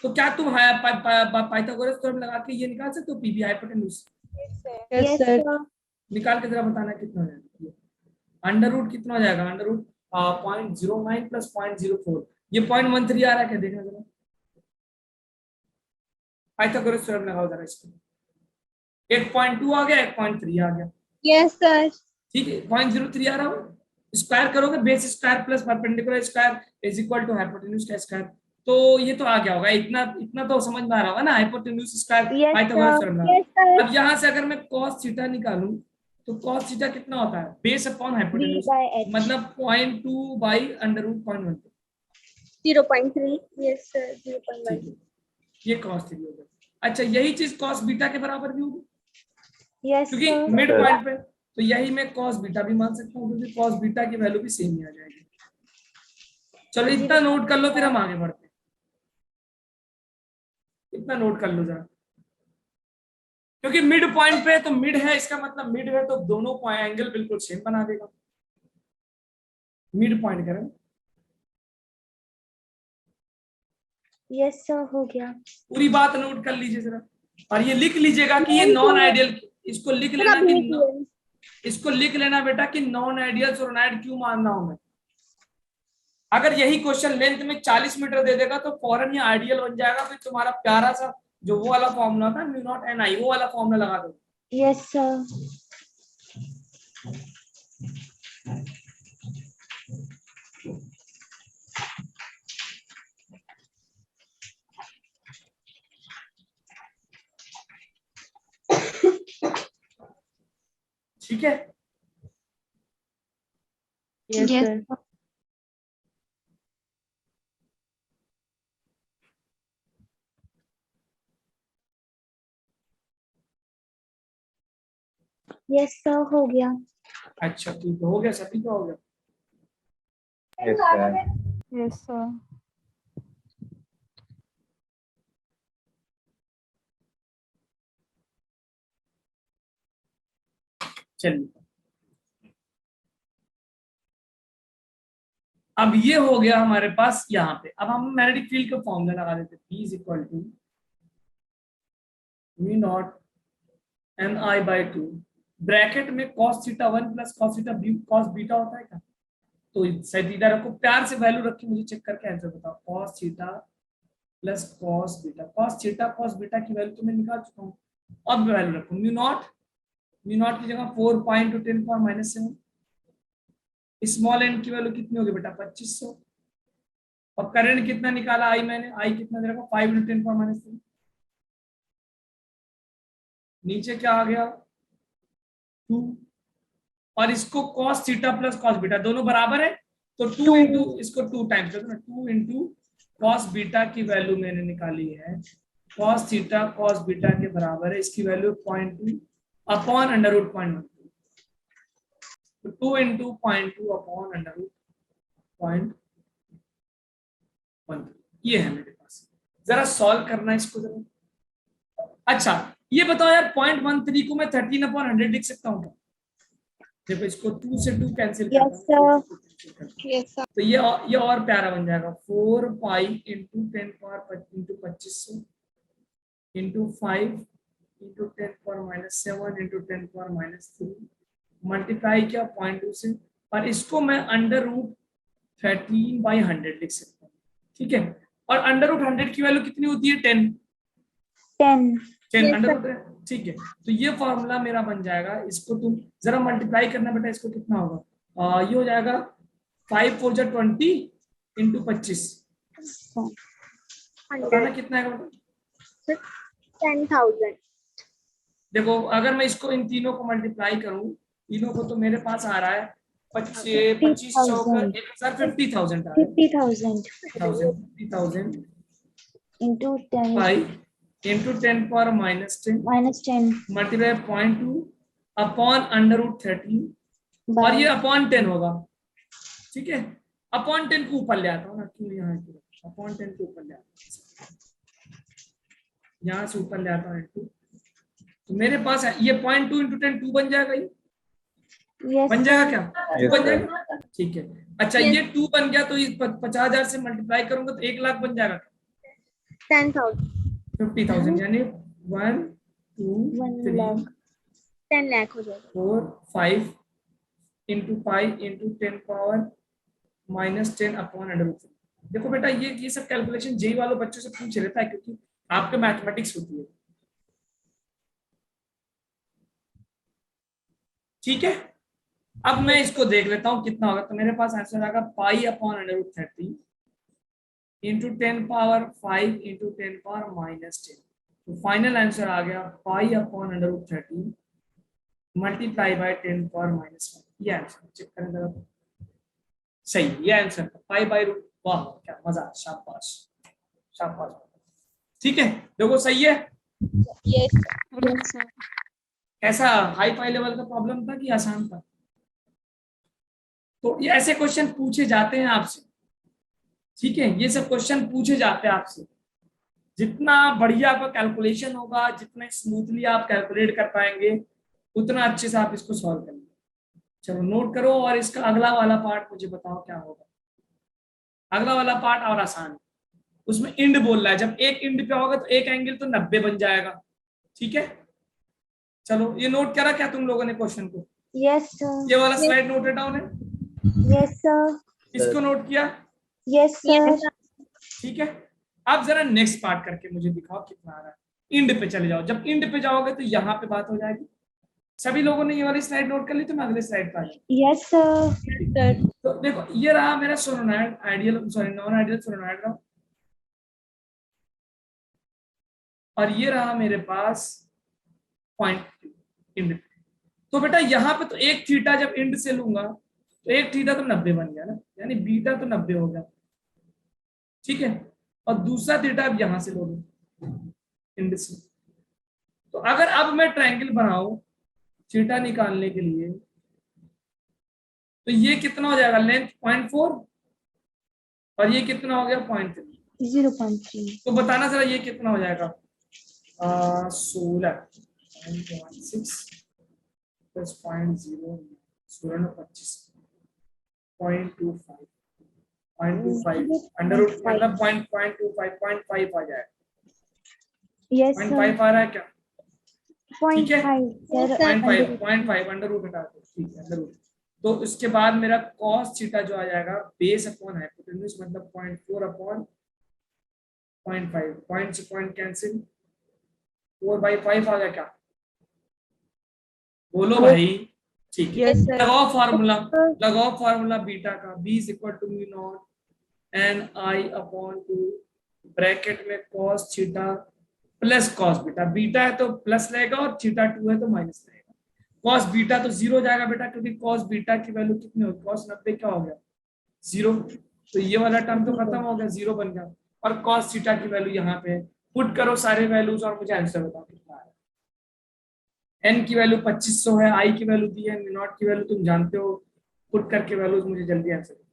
तो क्या तुम पाइथागोरस थ्योरम लगा के ये निकाल सकते हो PB hypotenuse, Yes, Yes, sir. sir. निकाल के जरा बताना कितना हो जाएगा, अंडर रूट कितना हो जाएगा, अंडर रूट 0.09 + 0.04, ये 0.13 आ रहा है क्या, देखना जरा पाइथागोरस थ्योरम लगाओ जरा इसको, 1.2 आ गया 1.3 आ गया, Yes, sir. ठीक है 0.03 आ रहा हो, स्क्वायर करोगे base square plus perpendicular square is equal to hypotenuse का स्क्वायर, तो ये तो आ गया होगा, इतना इतना तो समझ में आ रहा होगा ना, hypotenuse square Yes, Pythagoras sir. Theorem. Yes, sir. अब यहाँ से अगर मैं cos थीटा निकालूं तो cos थीटा कितना होता है, base upon B hypotenuse, by H. मतलब 0.2 / √0.1, 0.3. Yes, sir. 0.1. ठीक है ये cos थीटा हो गया। अच्छा यही चीज cos बीटा के बराबर भी होगी Yes, क्योंकि sir. मिड पॉइंट पे, तो यही मैं cos बीटा भी मान सकता हूँ क्योंकि cos बीटा की वैल्यू भी सेम ही आ जाएगी। चलो इतना नोट कर लो फिर हम आगे बढ़ते हैं, इतना नोट कर लो जरा, क्योंकि मिड पॉइंट पे तो मिड है, इसका मतलब मिड है तो दोनों एंगल बिल्कुल सेम बना देगा, मिड पॉइंट करें। Yes, sir. हो गया. पूरी बात नोट कर लीजिए जरा और ये लिख लीजिएगा कि ये नॉन आइडियल, इसको लिख Sir, लेना अभी कि नहीं किया. इसको लिख लेना बेटा कि नॉन आइडियल सोलेनॉइड क्यों मानना हूं मैं। अगर यही क्वेश्चन लेंथ में 40 मीटर दे देगा तो फौरन ये आइडियल बन जाएगा, फिर तुम्हारा प्यारा सा जो वो वाला फॉर्मूला था μ0 ni वो वाला फॉर्मूला लगा दो। Yes, sir. ठीक है Yes, Yes. sir. Yes, sir. हो गया. अच्छा ठीक है, हो गया सभी का हो गया। Yes, sir. Yes, sir. चलिए अब ये हो गया हमारे पास यहाँ पे, अब हम मैग्नेटिक फील्ड का फॉर्मूला लगा देते हैं, P = μ0 ni/2 ब्रैकेट में cos theta 1 + cos theta cos beta होता है क्या, तो शायद इधर रखो, प्यार से वैल्यू रखी, मुझे चेक करके आंसर बताओ, cos theta + cos beta, cos theta cos beta की वैल्यू तो मैं निकाल चुका हूँ, अब वैल्यू रखो μ0 की जगह 4 × 10⁻⁷, स्मॉल एन की वैल्यू कितनी होगी बेटा 2500, और करंट कितना निकाला आई मैंने, आई कितना दे रखा 5 × 10⁻⁷, नीचे क्या आ गया 2, और इसको cos थीटा + cos बीटा दोनों बराबर है तो 2 × इसको 2 टाइम्स कर दो ना, 2 × cos बीटा की वैल्यू मैंने निकाली है, cos थीटा cos बीटा के बराबर है, इसकी वैल्यू 0.2 अपॉन √0.1, तो 2 इंटू 0.2 अपॉन अंडर रूट 0.1, ये है मेरे पास। जरा सॉल्व करना है इसको जरा। अच्छा ये बताओ यार 0.13 को मैं 13/100 लिख सकता हूँ क्या? देखो इसको 2 से 2 कैंसिल Yes, करता हूँ, Yes, sir. तो ये और प्यारा बन जाएगा 4 pi into 10 power into 2500 into 5 into 10 power -7 into 10 power -3 multiply किया 0.2 से, और इसको मैं अंडर रूट 13/100 लिख सकता हूँ। ठीक है, और अंडर रूट 100 की वैल्यू कितनी होती है? 10 10 अंडर रूट है। ठीक है, तो ये फॉर्मूला मेरा बन जाएगा। इसको तुम जरा मल्टीप्लाई करना बेटा, इसको कितना होगा? ये हो जाएगा 5 4 जा 20 इंटू 25, बताना कितना है बेटा? 10,000 देखो अगर मैं इसको इन तीनों को मल्टीप्लाई करूं, तीनों को, तो मेरे पास आ रहा है 25 चौक 1000, 50,000 आ रहा है। 50,000 50,000 into 10 5 into 10 power -10 -10 multiply 0.2 upon under root 13, और ये अपॉन 10 होगा। ठीक है, अपॉन 10 को ऊपर ले आता हूँ ना, क्यों यहाँ अपॉन 10 को ऊपर ले आता हूँ, यहाँ से ऊपर ले आता हूँ इंटू, तो मेरे पास है ये 0.2 इंटू 10 2 बन जाएगा। ये Yes, बन जाएगा क्या? Yes, बन sir. जाएगा। ठीक है, अच्छा ये 2 बन गया, तो 50,000 से मल्टीप्लाई करूंगा तो 1 लाख बन जाएगा। 10,000 50,000 यानी 1 2 1 3 लाख 10 लाख हो जाएगा। 4 5 into 5 into 10 power -10 upon under root. देखो बेटा ये सब कैलकुलेशन जेई वालों बच्चों से पूछ लेता है, क्योंकि आपके मैथमेटिक्स होती है। ठीक है, अब मैं इसको देख लेता हूं कितना होगा। तो मेरे पास आंसर आएगा pi upon under root 30 into 10 power 5 into 10 power -10। तो फाइनल आंसर आ गया pi upon under root 30 multiply by 10 power -1। ये आंसर चेक करें जरा, सही ये आंसर पाई बाय रूट। वाह क्या मजा, शाबाश शाबाश। ठीक है, देखो सही है। Yes, sir. ऐसा हाई फाई लेवल का प्रॉब्लम था कि आसान था? तो ये ऐसे क्वेश्चन पूछे जाते हैं आपसे। ठीक है, ये सब क्वेश्चन पूछे जाते हैं आपसे। जितना बढ़िया आपका कैलकुलेशन होगा, जितना स्मूथली आप कैलकुलेट कर पाएंगे, उतना अच्छे से आप इसको सॉल्व करेंगे। चलो नोट करो, और इसका अगला वाला पार्ट मुझे बताओ क्या होगा। अगला वाला पार्ट और आसान है, उसमें इंड बोल रहा है। जब एक इंड पे होगा तो एक एंगल तो 90 बन जाएगा। ठीक है, चलो ये नोट करा क्या तुम लोगों ने क्वेश्चन को? Yes, sir. ये वाला स्लाइड नोटेड डाउन है? Yes, sir. इसको नोट किया? Yes, sir. ठीक है, अब जरा नेक्स्ट पार्ट करके मुझे दिखाओ कितना आ रहा है। इंड पे चले जाओ। जब इंड पे जाओगे तो यहाँ पे बात हो जाएगी। सभी लोगों ने ये वाली स्लाइड नोट कर ली? तो मैं अगले स्लाइड पे आ जाऊँ। Yes, sir. तो देखो ये रहा मेरा solenoid, ideal sorry non ideal solenoid रहा, और ये रहा मेरे पास पॉइंट इंड। तो बेटा यहाँ पे तो एक थीटा जब इंड से लूंगा तो एक थीटा तो 90 बन गया ना, यानी बीटा तो 90 हो गया। ठीक है, और दूसरा थीटा अब यहां से लो इंड से। तो अगर अब मैं ट्रायंगल बनाऊं थीटा निकालने के लिए, तो ये कितना हो जाएगा? लेंथ 0.4 और ये कितना हो गया? 0.3। 0.3 तो बताना जरा ये कितना हो जाएगा? 16.16 प्लस 0.0 16 25 0.25 अंडर रूट मतलब 0.25 0.5 आ जाएगा। Yes, 0.5 sir. आ रहा है क्या? ठीक है, 0.5 sir. 0.5 अंडर रूट हटा दो। ठीक है, अंडर रूट। तो इसके बाद मेरा cos थीटा जो आ जाएगा बेस अपॉन हाइपोटेन्यूज, मतलब 0.4 अपॉन 0.5, पॉइंट से पॉइंट कैंसिल, 4/5 आ गया क्या? बोलो भाई। ठीक है, Yes, sir. लगाओ फार्मूला बीटा का। b is equal to mu naught N I upon 2 bracket में cos theta plus cos beta. Beta है तो प्लस रहेगा और थीटा 2 है तो माइनस रहेगा। cos बीटा तो 0 हो जाएगा बेटा, क्योंकि cos बीटा की वैल्यू कितनी होगी? cos 90 क्या हो गया? 0। तो ये वाला टर्म तो खत्म हो गया, 0 बन गया। और cos थीटा की वैल्यू यहाँ पे पुट करो सारे वैल्यूज और मुझे आंसर बताओ कितना आ रहा n की वैल्यू 2500 है, i की वैल्यू दी है, म्यू नॉट की वैल्यू तुम जानते हो, पुट करके वैल्यूज मुझे जल्दी आंसर।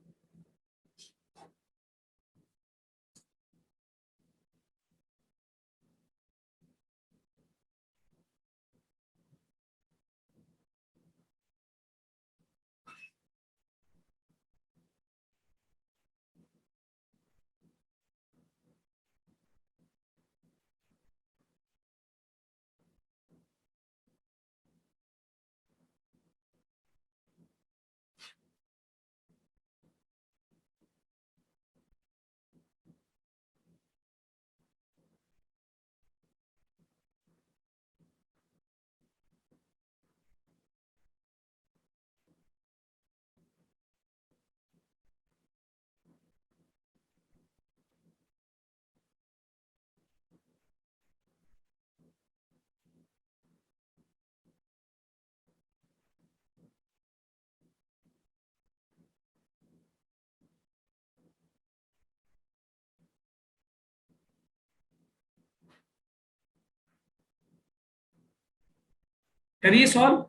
करिए सॉल्व।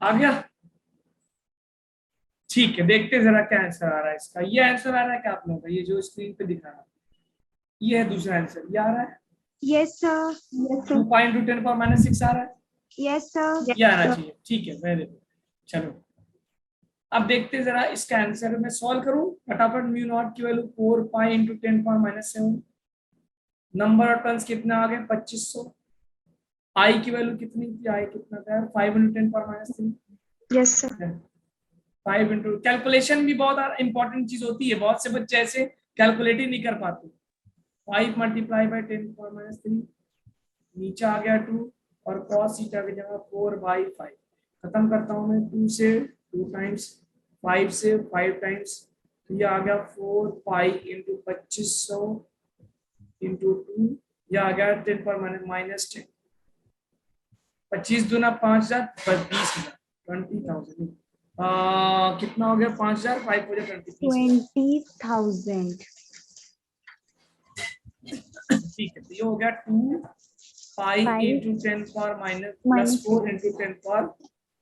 आ गया, ठीक है, देखते जरा क्या आंसर आ रहा है इसका। ये आंसर आ रहा है क्या आप लोगों का, ये जो स्क्रीन पे दिखा रहा है, ये है दूसरा आंसर, ये आ रहा है Yes, sir. Yes, sir. 2.10⁻⁶ आ रहा है, Yes, sir. ये आना चाहिए, ठीक है, वेरी गुड। चलो अब देखते हैं जरा इसका आंसर, मैं सॉल्व करूं फटाफट। म्यू नॉट की वैल्यू 4π×10⁻⁷, नंबर ऑफ टर्न्स कितना आ गए 2500, आई की वैल्यू कितनी थी, आई कितना था 5×10⁻³ Yes, sir. 5 इंटू, कैलकुलेशन भी बहुत इंपॉर्टेंट चीज होती है, बहुत से बच्चे ऐसे कैलकुलेट ही नहीं कर पाते। 5 × 10⁻³ नीचे आ गया 2 और cos थीटा की जगह 4/5, खत्म करता हूं मैं 2 से 2 टाइम्स, 5 से 5 टाइम्स, तो ये आ गया 4π×2500 × 2, ये आ गया 10⁻⁻10, 25 दूना 5000, 20,000, 20,000, कितना हो गया 5000, 5 हो गया 20,000. ठीक है, तो ये हो गया 2π×10⁻⁻+4 ×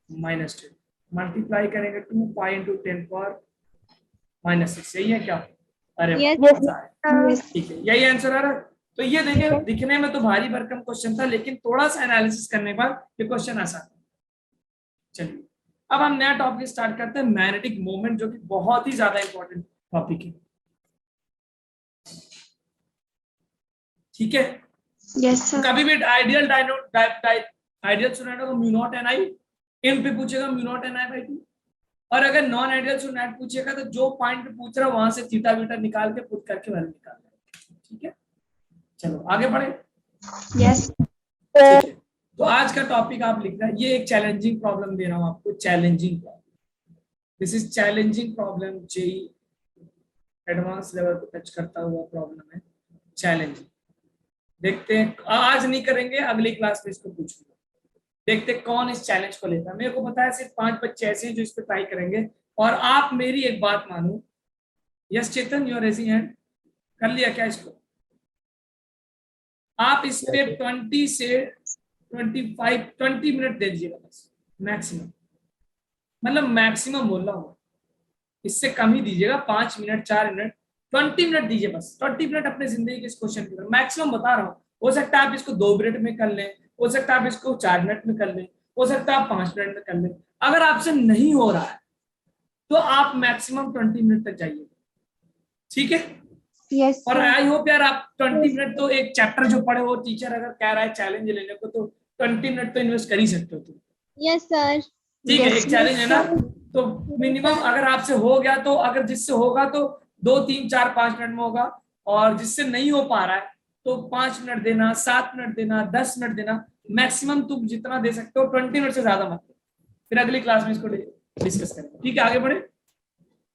10⁻⁻10, मल्टीप्लाई करेंगे 2π×10⁻⁻6, यही है क्या? अरे Yes. मजा आया। Yes. ठीक है, यही आंसर आ रहा है। तो ये देखिए, दिखने में तो भारी भरकम क्वेश्चन था, लेकिन थोड़ा सा एनालिसिस करने के बाद ये क्वेश्चन आसान है। चलिए अब हम नया टॉपिक स्टार्ट करते हैं, मैग्नेटिक मोमेंट, जो कि बहुत ही ज्यादा इंपॉर्टेंट टॉपिक है। ठीक है, Yes, sir. कभी भी आइडियल आइडियल सोनाटा को म्यू नॉट एन आई इन पे पूछेगा, mu naught N I by 2, और अगर नॉन आइडियल सोनाट पूछेगा तो जो पॉइंट पे पूछ रहा है वहां से थीटा बीटा निकाल के पुट करके वैल्यू निकाल लेंगे। ठीक है, चलो आगे बढ़े। Yes. ठीक है, तो आज का टॉपिक आप लिख रहे हैं, ये एक चैलेंजिंग प्रॉब्लम दे रहा हूं आपको, challenging problem, this is challenging problem, JEE advance level को टच करता हुआ प्रॉब्लम है, चैलेंजिंग। देखते हैं, आज नहीं करेंगे, अगली क्लास में इसको पूछूंगा, देखते कौन इस चैलेंज को लेता है। मेरे को पता है सिर्फ 5 बच्चे ऐसे हैं जो इस पे ट्राई करेंगे, और आप मेरी एक बात मानो। Yes Chetan, you are raising hand, कर लिया क्या इसको? आप इस पे 20 से 20 मिनट दे दीजिएगा बस, मैक्सिमम, मतलब मैक्सिमम बोल रहा हूँ, इससे कम ही दीजिएगा, 5 मिनट 4 मिनट, 20 मिनट दीजिए बस, 20 मिनट अपने जिंदगी के इस क्वेश्चन के, मैक्सिमम बता रहा हूँ। हो सकता है आप इसको 2 मिनट में कर लें, हो सकता है आप इसको 4 मिनट में कर लें, हो सकता है आप 5 मिनट में कर लें। अगर आपसे नहीं हो रहा है तो आप मैक्सिमम 20 मिनट तक जाइए, ठीक है? Yes, और sir. आई होप यार आप 20 मिनट तो, एक चैप्टर जो पढ़े हो, टीचर अगर कह रहा है चैलेंज लेने को, तो 20 मिनट तो इन्वेस्ट कर ही सकते हो तुम। Yes, sir. ठीक है, Yes, एक चैलेंज है ना, sir. तो मिनिमम अगर आपसे हो गया तो, अगर जिससे होगा तो 2 3 4 5 मिनट में होगा, और जिससे नहीं हो पा रहा है तो 5 मिनट देना, 7 मिनट देना, 10 मिनट देना, मैक्सिमम तुम जितना दे सकते हो, 20 मिनट से ज्यादा मत दो। फिर अगली क्लास में इसको डिस्कस करेंगे। ठीक है, आगे बढ़े।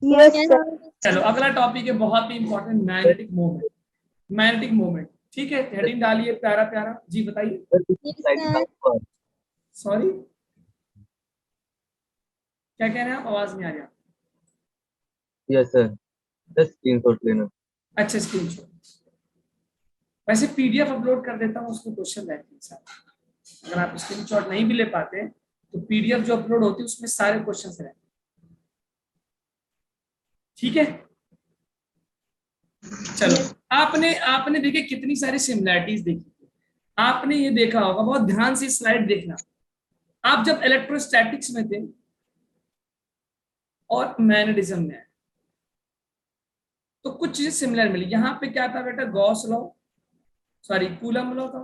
Yes, sir. चलो अगला टॉपिक है बहुत ही important, magnetic moment. Magnetic moment, ठीक है, हेडिंग डालिए प्यारा प्यारा। जी बताइए। सॉरी, क्या कह रहे हैं आप, आवाज नहीं आ रही। यस सर, बस स्क्रीनशॉट लेना। अच्छा, स्क्रीनशॉट। वैसे पीडीएफ अपलोड कर देता हूँ, उसमें क्वेश्चन रहते हैं सारे। अगर आप स्क्रीनशॉट नहीं भी ले पाते तो पीडीएफ जो अपलोड होती है उसमें सारे क्वेश्चन रहते हैं। ठीक है, चलो। आपने आपने देखे कितनी सारी सिमिलैरिटीज देखी। आपने ये देखा होगा, बहुत ध्यान से स्लाइड देखना। आप जब इलेक्ट्रोस्टैटिक्स में थे और मैग्नेटिज्म में आए तो कुछ चीजें सिमिलर मिली। यहाँ पे क्या था बेटा, Gauss law, sorry coulomb law था।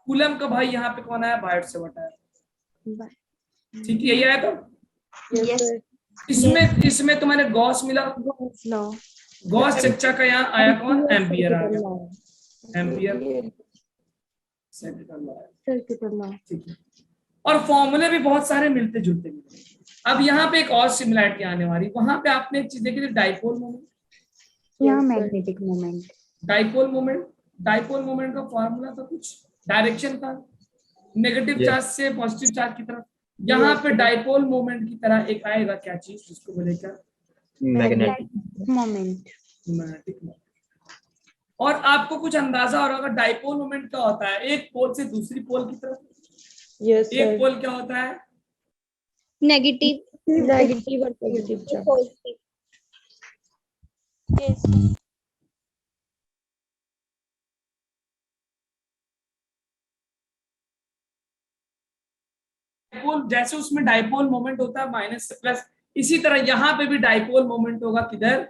कूलम का भाई यहाँ पे कौन आया, बायोट से बटा है। ठीक है, यही आया था। Yes. इसमें तुम्हारे गॉस मिला, Gauss law. गॉस चच्चा का यहाँ आया कौन, एम्पियर आ गया, ampere circuital law. Circular law. ठीक है, और फॉर्मूले भी बहुत सारे मिलते जुलते मिलते। अब यहाँ पे एक और सिमिलरिटी आने वाली। वहां पे आपने एक चीज देखी थी, डाइपोल मोमेंट। यहाँ magnetic moment. Dipole moment, dipole moment का फॉर्मूला था कुछ, डायरेक्शन था नेगेटिव Yes. चार्ज से पॉजिटिव चार्ज की तरफ। यहाँ पे डाइपोल मोमेंट की तरह एक आएगा, क्या चीज जिसको बोलेगा, मैग्नेटिक Moment. Magnetic moment. और आपको कुछ अंदाजा हो रहा होगा डाइपोल मोमेंट क्या होता है, एक पोल से दूसरी पोल की तरफ। Yes, एक sir. पोल क्या होता है, Negative. Negative or positive charge. Positive. Yes. Dipole, जैसे उसमें डाइपोल मोमेंट होता है माइनस से प्लस, इसी तरह यहाँ पे भी डाइपोल मोमेंट होगा किधर,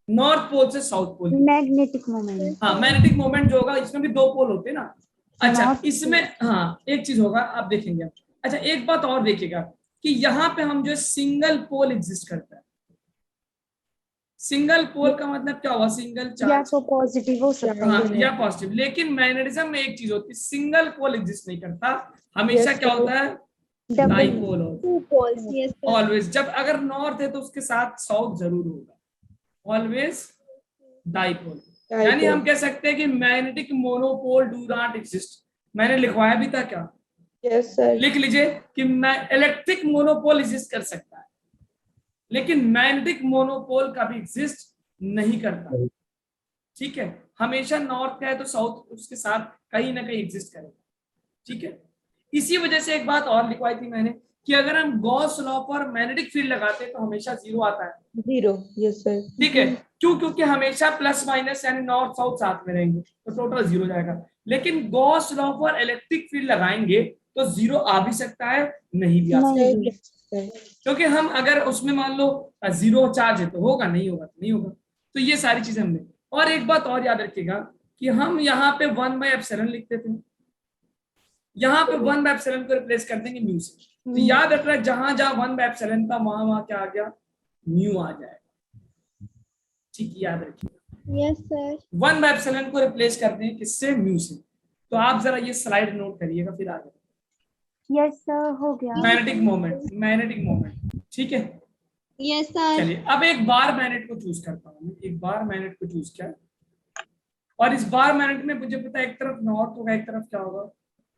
नॉर्थ पोल से साउथ पोल। Magnetic moment. हाँ, मैग्नेटिक मोमेंट जो होगा इसमें भी 2 पोल होते हैं ना। अच्छा, North इसमें हाँ एक चीज होगा, आप देखेंगे। अच्छा, एक बात और देखिएगा कि यहाँ पे हम जो सिंगल पोल एग्जिस्ट करता है। सिंगल पोल का मतलब क्या हुआ, सिंगल या चार्ज, तो पॉजिटिव हो सकता हाँ है या पॉजिटिव। लेकिन मैग्नेटिज्म में एक चीज होती है, सिंगल पोल एग्जिस्ट नहीं करता, हमेशा Yes, क्या sir. होता है, Double डाइपोल होता है। Two poles. Yes. Sir. Always, जब अगर नॉर्थ है तो उसके साथ साउथ जरूर होगा, ऑलवेज डाइपोल। यानी हम कह सकते हैं कि magnetic monopole do not exist. मैंने लिखवाया भी था क्या, Yes, sir. लिख लीजिए कि इलेक्ट्रिक मोनोपोल एग्जिस्ट कर सकता है, लेकिन मैग्नेटिक मोनोपोल का भी एग्जिस्ट नहीं करता। ठीक है, हमेशा नॉर्थ का है तो साउथ उसके साथ कहीं ना कहीं एग्जिस्ट करेगा। ठीक है, इसी वजह से एक बात और लिखवाई थी मैंने कि अगर हम गॉस लॉ पर मैग्नेटिक फील्ड लगाते हैं तो हमेशा 0 आता है। 0. Yes, sir. ठीक है, क्यों, क्योंकि हमेशा प्लस माइनस यानी नॉर्थ साउथ साथ में रहेंगे तो टोटल 0 जाएगा। लेकिन गॉस लॉ पर इलेक्ट्रिक फील्ड लगाएंगे तो 0 आ भी सकता है, नहीं भी आ सकता है। नहीं। Sir. क्योंकि हम अगर उसमें मान लो 0 चार्ज है तो होगा, नहीं होगा तो नहीं होगा। तो ये सारी चीजें हमने, और एक बात और याद रखिएगा कि हम यहाँ पे 1/ε लिखते थे, यहाँ पे 1/ε को रिप्लेस कर देंगे म्यू से। तो याद रखना, जहां जहां 1/ε था वहां क्या आ गया, म्यू आ जाएगा। ठीक, याद रखिए Yes, sir. 1/ε को रिप्लेस करते हैं किससे, म्यू से। तो आप जरा ये स्लाइड नोट करिएगा, फिर आगे यस सर, हो गया। Magnetic moment, magnetic moment. ठीक है, Yes, sir. चलिए अब एक बार मैग्नेट को चूज करता हूँ। एक बार मैग्नेट को चूज किया, और इस बार मैग्नेट में मुझे पता है एक तरफ नॉर्थ होगा, एक तरफ क्या होगा,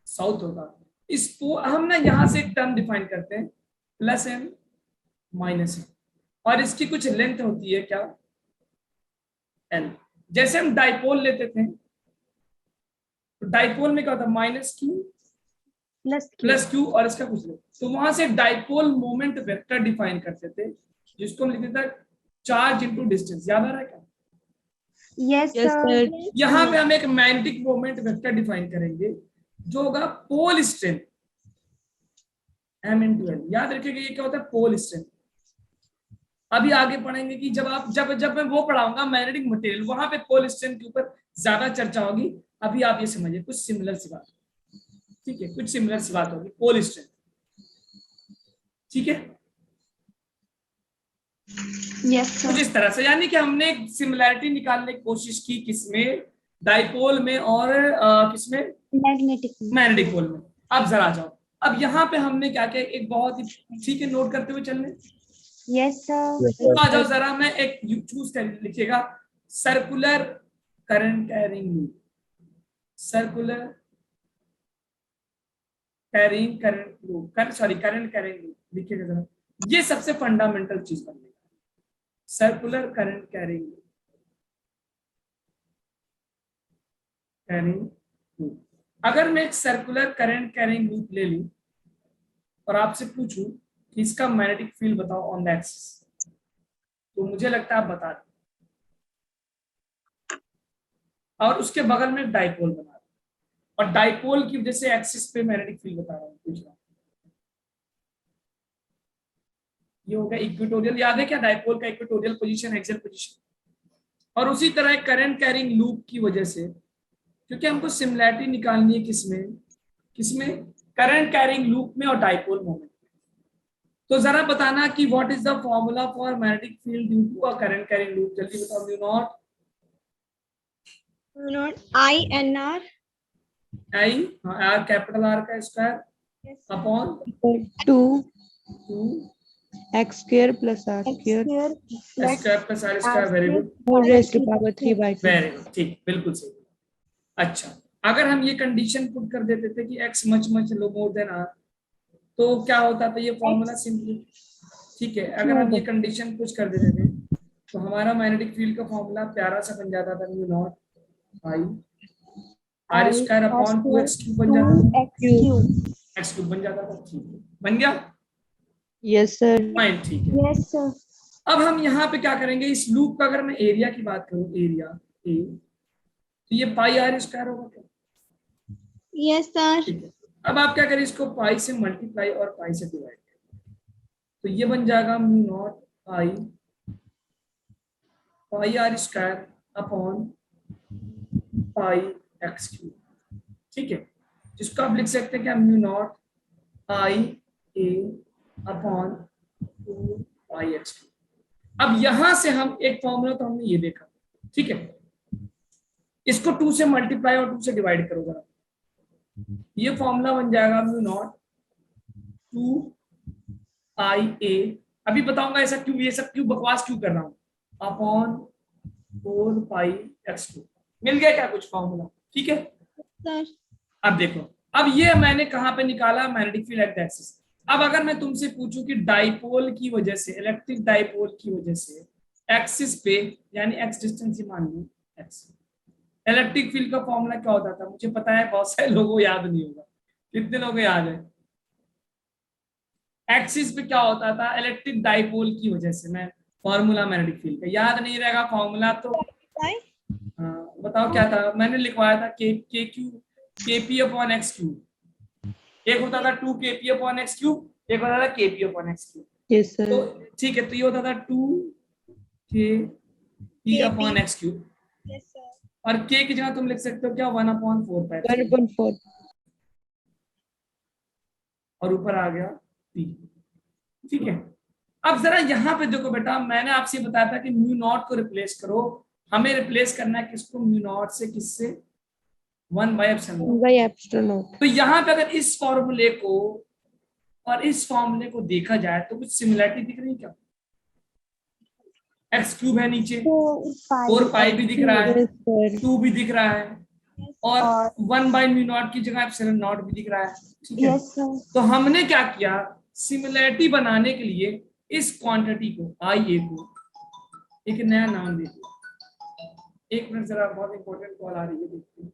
साउथ होगा। इसको हम ना यहाँ से एक टर्म डिफाइन करते हैं, +m -m, और इसकी कुछ लेंथ होती है क्या, l। जैसे हम डाइपोल लेते थे तो डाइपोल में क्या होता है, -q प्लस +q, और इसका कुछ लेंथ। तो वहां से डाइपोल मोमेंट वेक्टर डिफाइन करते थे, जिसको हम लिखते थे चार्ज इनटू डिस्टेंस। याद आ रहा है क्या? Yes Yes, sir. sir. यहाँ पे हम एक मैग्नेटिक मोमेंट वेक्टर डिफाइन करेंगे जो होगा पोल स्ट्रेंथ m×l। याद रखिएगा ये क्या होता है, पोल स्ट्रेंथ। अभी आगे पढ़ेंगे कि जब मैं वो पढ़ाऊंगा मैग्नेटिक मटेरियल, वहां पे पोल स्ट्रेंथ के ऊपर ज्यादा चर्चा होगी। अभी आप ये समझिए कुछ सिमिलर सी बात, ठीक है, कुछ सिमिलर सी बात होगी, पोल स्ट्रेंथ। ठीक है, Yes, कुछ sir. इस तरह से, यानी कि हमने सिमिलैरिटी निकालने की कोशिश की, किसमें, डाइपोल में और किसमें, Magnetic. मैग्नेटिक पोल में। अब जरा जाओ, अब यहाँ पे हमने क्या किया, एक बहुत ही, ठीक है, नोट करते हुए चलने, Yes, sir. Yes, sir. आ जाओ जरा, मैं एक चूज कर लिखिएगा, circular current carrying loop, circular carrying current loop, sorry current carrying loop लिखिएगा जरा, ये सबसे फंडामेंटल चीज बन गई, सर्कुलर करंट कैरिंग लूप। अगर मैं एक सर्कुलर करंट कैरिंग लूप ले लूं और आपसे पूछूं कि इसका मैग्नेटिक फील्ड बताओ ऑन द एक्सिस, तो मुझे लगता है आप बता दें, और उसके बगल में डाइपोल बना दें, और डाइपोल की वजह से एक्सिस पे मैग्नेटिक फील्ड बता रहा हूं, पूछ रहा हूं, ये हो गया इक्वेटोरियल, याद है क्या डाइपोल का इक्वेटोरियल पोजीशन, एक्सियल पोजीशन। और उसी तरह करंट कैरिंग लूप की वजह से, क्योंकि हमको सिमिलैरिटी निकालनी है किसमें, किसमें, करंट कैरिंग लूप में और डाइपोल मोमेंट। तो जरा बताना कि what is the formula for magnetic field due to a current carrying loop, जल्दी बताओ। Mu naught Not INR. I, R capital R का square upon 2 two x square plus r X square square plus square plus R square, very good, whole raised to power 3/2. Very good, ठीक, बिल्कुल सही। अच्छा, अगर हम ये condition put कर देते थे कि x मच मच लो मोर देन r, तो क्या होता था, ये फॉर्मूला सिंपली, ठीक है, अगर हम ये कंडीशन पुट कर देते थे तो हमारा मैग्नेटिक फील्ड का फॉर्मूला प्यारा सा बन जाता था, mu naught I are square upon 2x cube बन जाता था, 2x cube. x क्यूब बन जाता था, ठीक है, बन गया, Yes, sir. फाइन, ठीक है। Yes, sir. अब हम यहाँ पे क्या करेंगे, इस लूप का अगर मैं एरिया की बात करूं, एरिया ए, तो ये पाई आर स्क्वायर होगा क्या, Yes, sir. ठीक है। अब आप क्या करें, इसको पाई से मल्टीप्लाई और पाई से डिवाइड करें, तो ये बन जाएगा mu naught I pi are square upon pi X cube, ठीक है, जिसको आप लिख सकते हैं क्या, mu naught I A upon 2 pi X cube. अब यहां से हम एक फॉर्मूला तो हमने ये देखा, ठीक है, इसको 2 से मल्टीप्लाई और 2 से डिवाइड करो जरा, ये फॉर्मूला बन जाएगा म्यू नॉट 2 आई ए, अभी बताऊंगा ऐसा क्यों, ये सब क्यों बकवास क्यों कर रहा हूं, अपॉन 4 पाई एक्स क्यूब। मिल गया क्या कुछ फॉर्मूला, ठीक है। Sir. अब देखो, अब ये मैंने कहां पे निकाला, magnetic field at the axis. अब अगर मैं तुमसे पूछूं कि डाइपोल की वजह से, इलेक्ट्रिक डाइपोल की वजह से एक्सिस पे, यानी एक्स डिस्टेंस ही मान लो एक्स, इलेक्ट्रिक फील्ड का फॉर्मूला क्या होता था, मुझे पता है बहुत सारे लोगों को याद नहीं होगा, कितने लोगों को याद है, एक्सिस पे क्या होता था, इलेक्ट्रिक डाइपोल की वजह से, मैं फॉर्मूला मैग्नेटिक फील्ड का याद नहीं रहेगा फॉर्मूला तो, हाँ बताओ क्या था, मैंने लिखवाया था के Q KP upon x cube, एक होता था 2 केपी अपॉन एक्स क्यूब, एक होता था KP upon x cube, Yes, sir. तो ठीक है, तो ये होता था 2 KP upon x cube, Yes, sir. और के की जगह तुम लिख सकते हो क्या, 1/4 पाई, 1/4. और ऊपर आ गया पी, ठीक है। अब जरा यहाँ पे देखो बेटा, मैंने आपसे बताया था कि म्यू नॉट को रिप्लेस करो, हमें रिप्लेस करना है किसको, म्यू नॉट से, किससे, 1/एप्सिलॉन। By epsilon naught. तो यहाँ पे अगर इस फॉर्मूले को और इस फॉर्मूले को देखा जाए तो कुछ सिमिलरिटी दिख रही है क्या, एक्स क्यूब है नीचे, 4 पाई भी दिख रहा है, Yes, sir. 2 भी दिख रहा है, और 1/म्यू नॉट की जगह एप्सिलॉन नॉट भी दिख रहा है, ठीक है। Yes, sir. तो हमने क्या किया, सिमिलरिटी बनाने के लिए इस क्वांटिटी को, आई ए को, एक नया नाम दे दिया। एक मिनट जरा, बहुत इंपॉर्टेंट कॉल आ रही है, देखते हैं।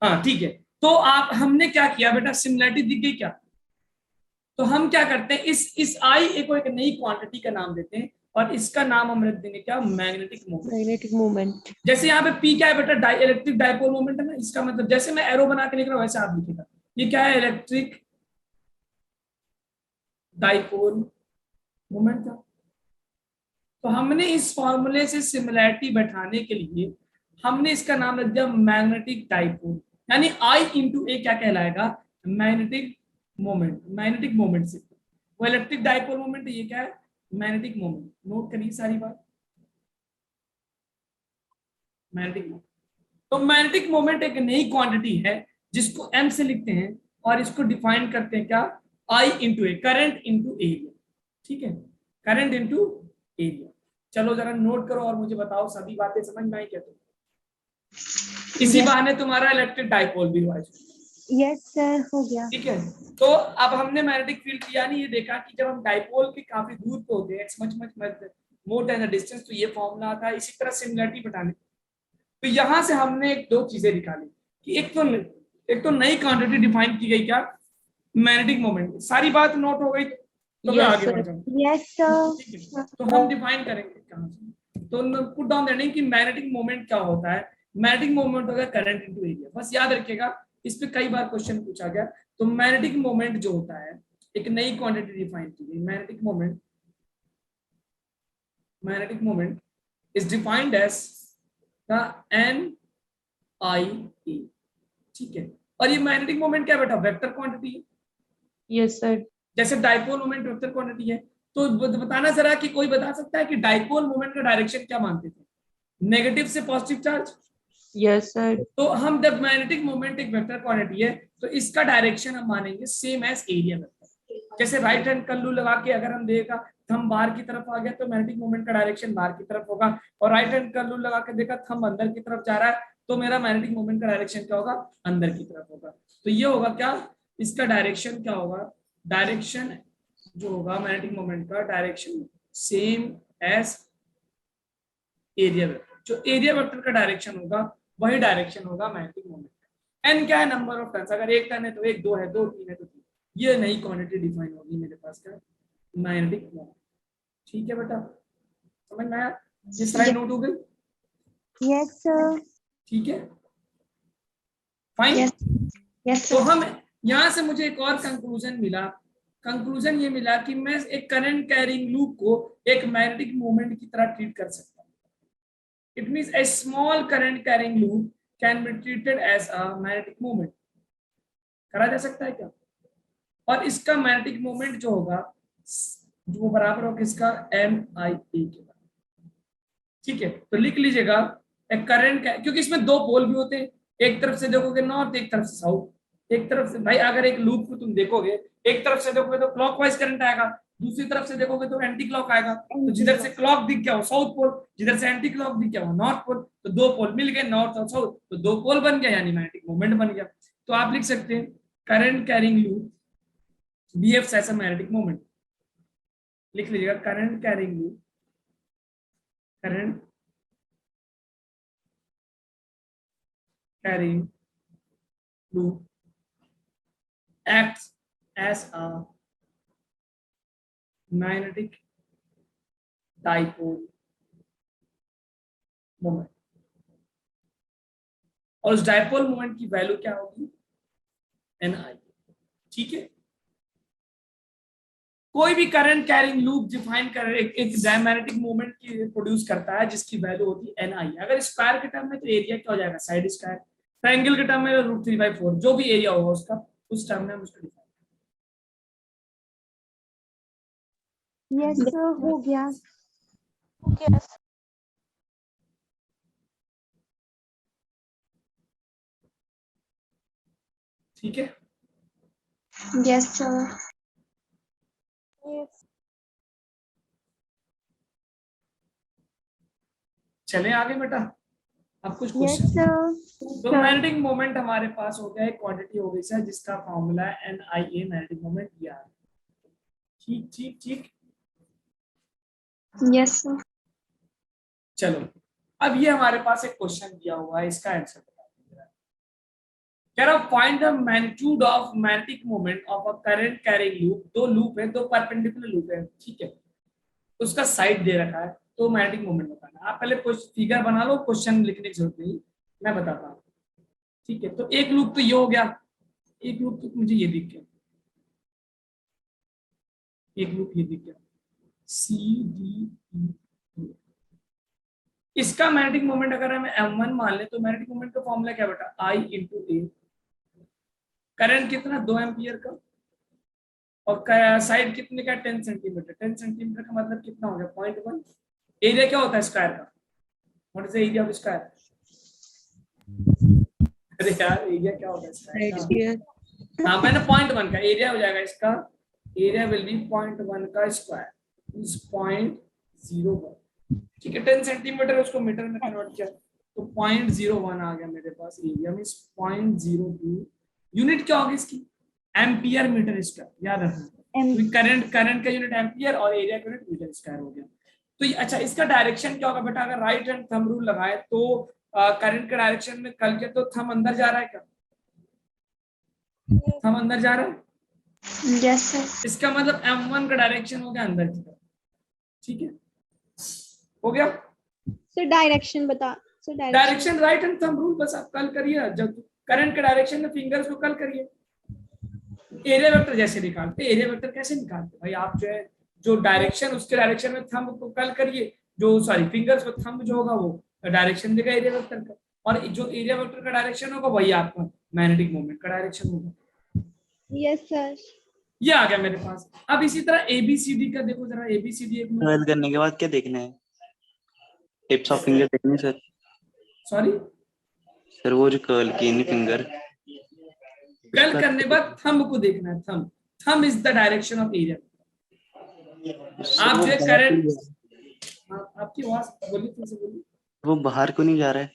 हाँ ठीक है, तो आप, हमने क्या किया बेटा, सिमिलरिटी दिख गई क्या, तो हम क्या करते हैं, इस आई ए को एक नई क्वांटिटी का नाम देते हैं और इसका नाम हम रख देंगे क्या, मैग्नेटिक मोमेंट। Magnetic moment. जैसे यहाँ पे पी क्या है बेटा, इलेक्ट्रिक डाइपोल मोमेंट है ना, इसका मतलब जैसे मैं एरो बना के लिख रहा हूँ वैसे आप लिखेगा, ये क्या है, इलेक्ट्रिक डाइपोल मोमेंट था। तो हमने इस फॉर्मूले से सिमिलैरिटी बैठाने के लिए हमने इसका नाम रख दिया मैग्नेटिक डाइपोल, यानी आई इंटू ए क्या कहलाएगा, मैग्नेटिक मोमेंट। मैग्नेटिक मोमेंट से वो इलेक्ट्रिक डाइपोल मोमेंट, ये क्या है, मैग्नेटिक मोमेंट। नोट करिए सारी बात, मैग्नेटिक मोमेंट। तो मैग्नेटिक मोमेंट एक नई क्वांटिटी है जिसको एम से लिखते हैं और इसको डिफाइन करते हैं क्या, आई इंटू ए, करंट इंटू एरिया। ठीक है, करंट इंटू एरिया। चलो जरा नोट करो और मुझे बताओ सभी बातें समझ में आई क्या तुम? इसी बहाने तुम्हारा इलेक्ट्रिक डाइपोल भी हुआ। यस सर, हो गया। ठीक है, तो अब हमने मैग्नेटिक फील्ड किया नहीं, ये देखा कि जब हम डाइपोल के काफी दूर पे होते हैं, much much more than the distance, तो ये फॉर्मूला आता है। इसी तरह सिमिलरिटी बताने, तो यहां से हमने दो चीजें निकाली कि एक तो नई क्वांटिटी डिफाइन की गई क्या, मैग्नेटिक मोमेंट। सारी बात नोट हो गई तो मैं Yes, आगे sir. बढ़ जाऊँ। Yes sir. ठीक है, तो हम डिफाइन करेंगे कहां से, तो पुट डाउन दैट कि मैग्नेटिक मोमेंट क्या होता है। मैग्नेटिक मोमेंट होगा करंट इनटू एरिया। बस याद रखिएगा, इस पे कई बार क्वेश्चन पूछा गया। तो मैग्नेटिक मोमेंट जो होता है, एक नई क्वांटिटी डिफाइन की गई, magnetic moment is defined as the NIE। ठीक है, और ये मैग्नेटिक मोमेंट क्या बेटा, वेक्टर क्वांटिटी है। Yes, sir. जैसे डाइपोल मोमेंट वेक्टर क्वांटिटी है। तो बताना जरा कि कोई बता सकता है कि डाइपोल मोमेंट का डायरेक्शन क्या मानते थे, नेगेटिव से पॉजिटिव चार्ज। Yes, sir. तो हम जब मैग्नेटिक मोमेंट एक वेक्टर क्वांटिटी है तो इसका डायरेक्शन हम मानेंगे सेम एज एरिया वेक्टर। जैसे राइट हैंड कल्लू लगा के अगर हम देखा थंब बाहर की तरफ आ गया तो मैग्नेटिक मोमेंट का डायरेक्शन बाहर की तरफ होगा, और राइट हैंड कल्लू लगा के देखा थंब अंदर की तरफ जा रहा है तो मेरा मैग्नेटिक मोमेंट का डायरेक्शन क्या होगा, अंदर की तरफ होगा। तो ये होगा क्या, इसका डायरेक्शन क्या होगा, डायरेक्शन जो होगा मैग्नेटिक मोमेंट का direction same as area vector. जो एरिया वेक्टर का डायरेक्शन होगा वही डायरेक्शन होगा मैग्नेटिक मोमेंट का। एन क्या है, नंबर ऑफ टर्न्स। अगर एक टर्न है तो एक, दो है दो, तीन है तो तीन। ये नई क्वांटिटी डिफाइन होगी मेरे पास का मैग्नेटिक मोमेंट। ठीक है बेटा, समझ में आया? ये स्लाइड नोट हो गई? Yes sir. ठीक है, फाइन। यस तो सर। हम यहां से मुझे एक और कंक्लूजन मिला। कंक्लूजन ये मिला कि मैं एक करंट कैरिंग लूप को एक मैग्नेटिक मोमेंट की तरह ट्रीट कर सकता हूं। It means a small current carrying loop can be treated as a magnetic moment. करा जा सकता है क्या? और इसका मैग्नेटिक मोमेंट जो होगा वो बराबर होगा किसका, MIA के बराबर। ठीक है, तो लिख लीजिएगा एक करंट, क्योंकि इसमें दो पोल भी होते हैं, एक तरफ से देखोगे नॉर्थ, एक तरफ से साउथ। एक तरफ से भाई अगर एक लूप को तुम देखोगे, एक तरफ से देखोगे तो क्लॉकवाइज करंट आएगा, दूसरी तरफ से देखोगे तो एंटी क्लॉक आएगा। तो जिधर से क्लॉक दिख गया वो साउथ पोल, जिधर से एंटी क्लॉक दिख गया वो नॉर्थ पोल। तो दो पोल मिल गए, नॉर्थ और साउथ, तो दो पोल बन गया यानी मैग्नेटिक मोमेंट बन गया। तो आप लिख सकते हैं current carrying loop BF as a magnetic moment. लिख लीजिएगा current carrying loop, current carrying loop acts as a magnetic dipole moment। और उस डाइपोल मोमेंट की वैल्यू क्या होगी, NI। ठीक है, कोई भी करंट कैरिंग लूप डिफाइन कर एक मैग्नेटिक मोमेंट की प्रोड्यूस करता है जिसकी वैल्यू होती है NI। अगर स्क्वायर के टर्म में तो एरिया क्या हो जाएगा, साइड स्क्वायर। ट्रायंगल के टर्म में √3/4, जो भी एरिया होगा उसका, उस टर्म में हम उसको डिफाइन। यस सर, हो गया। ठीक है, Yes, sir. चले आगे बेटा। अब कुछ यस क्वेश्चन। सर। तो मैग्नेटिक मोमेंट हमारे पास हो गया, एक क्वांटिटी हो गई सर जिसका फॉर्मूला है NIA, मैग्नेटिक मोमेंट ये आ रहा है। ठीक ठीक ठीक, Yes, sir. चलो अब ये हमारे पास एक क्वेश्चन दिया हुआ है, इसका आंसर बता दीजिए। कह रहा find the magnitude of magnetic moment of a current carrying loop. दो लूप है, दो परपेंडिकुलर लूप है। ठीक है, उसका साइड दे रखा है, तो मैग्नेटिक मोमेंट बताना है। आप पहले फिगर बना लो, क्वेश्चन लिखने की जरूरत नहीं, मैं बताता हूँ। ठीक है, तो एक लूप तो ये हो गया, एक लूप तो मुझे ये दिख गया, एक लूप ये दिख गया, सी डी ई। इसका मैग्नेटिक मोमेंट अगर हम m1 मान ले, तो मैग्नेटिक मोमेंट का फॉर्मूला क्या बेटा, I इंटू ए। करंट कितना, 2 एम्पियर का, और साइड कितने का, 10 सेंटीमीटर। 10 सेंटीमीटर का मतलब कितना हो गया, 0.1। एरिया क्या होता है स्क्वायर का, what is the area of square? अरे यार, एरिया क्या होता है स्क्वायर का? Yes. हाँ, मैंने 0.1 का एरिया हो जाएगा इसका, एरिया विल बी 0.1 का स्क्वायर इज 0.01। ठीक है, 10 सेंटीमीटर उसको मीटर में कन्वर्ट किया तो 0.01 आ गया मेरे पास। Area means 0.02। यूनिट क्या होगी इसकी, एम्पियर मीटर स्क्वायर, याद रखना। करंट का यूनिट एम्पियर और एरिया का यूनिट मीटर स्क्वायर हो गया। तो अच्छा, इसका डायरेक्शन क्या होगा बेटा, अगर राइट हैंड थंब रूल लगाए तो करंट के डायरेक्शन में कल के, तो थंब अंदर जा रहा है क्या, थंब अंदर जा रहा है, Yes, sir. इसका मतलब m1 का डायरेक्शन हो गया अंदर की तरफ। ठीक है, हो गया। सर डायरेक्शन बता, sir direction right hand thumb rule, बस आप कल करिए, जब करंट के डायरेक्शन में फिंगर्स को कल करिए। एरिया वेक्टर जैसे निकालते, एरिया वेक्टर कैसे निकालते भाई, आप जो है जो डायरेक्शन, उसके डायरेक्शन में थंब को कल करिए, जो सॉरी फिंगर्स को थंब जो होगा वो डायरेक्शन देगा एरिया वेक्टर का, और जो एरिया वेक्टर का डायरेक्शन होगा वही आपका मैग्नेटिक मोमेंट का डायरेक्शन होगा। Yes sir. ये आ गया मेरे पास। अब इसी तरह एबीसीडी का देखो जरा, एबीसीडी एक कर्ल करने के बाद क्या देखना है, टिप्स ऑफ फिंगर देखनी है सर। सॉरी, सर वो जो कर्ल की इन फिंगर, कल करने के बाद थंब को देखना है, thumb, thumb is the direction of area. आप जो करंट, आपकी आवाज बोली, फिर से बोली। वो बाहर को नहीं जा रहा है।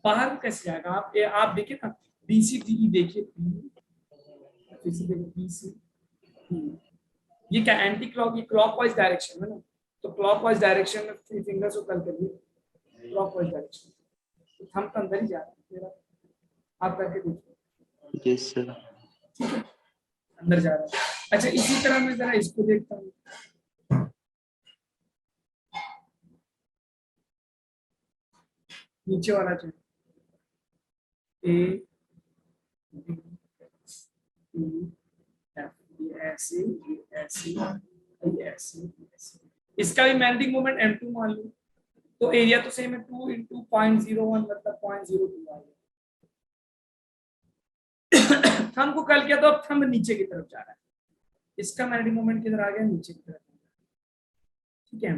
बाहर कैसे जाएगा, आप देखिए ना, बीसीडी देखिए, फिर से देखिए बीसी, ये क्या एंटी क्लॉक, ये क्लॉकवाइज डायरेक्शन है ना, तो क्लॉकवाइज डायरेक्शन में फिंगर्स को कल करिए, क्लॉकवाइज डायरेक्शन, तो थंब तो अंदर ही जा रहा है मेरा, आप करके देखिए। Yes sir. अंदर जा रहा है। अच्छा, इसी तरह मैं जरा इसको देखता हूँ, नीचे वाला जो ए बी सी एफ, ये ऐसे, ये ऐसे, ये ऐसे, ऐसे। इसका भी मैग्नेटिक मोमेंट m2 मान लो, तो एरिया तो सेम है, 2 इंटू 0.01 मतलब 0.02 आ गया। थंब को कल किया तो अब थंब नीचे की तरफ जा रहा है, इसका मैग्नेटिक मोमेंट किधर आ गया, नीचे की तरफ। ठीक है,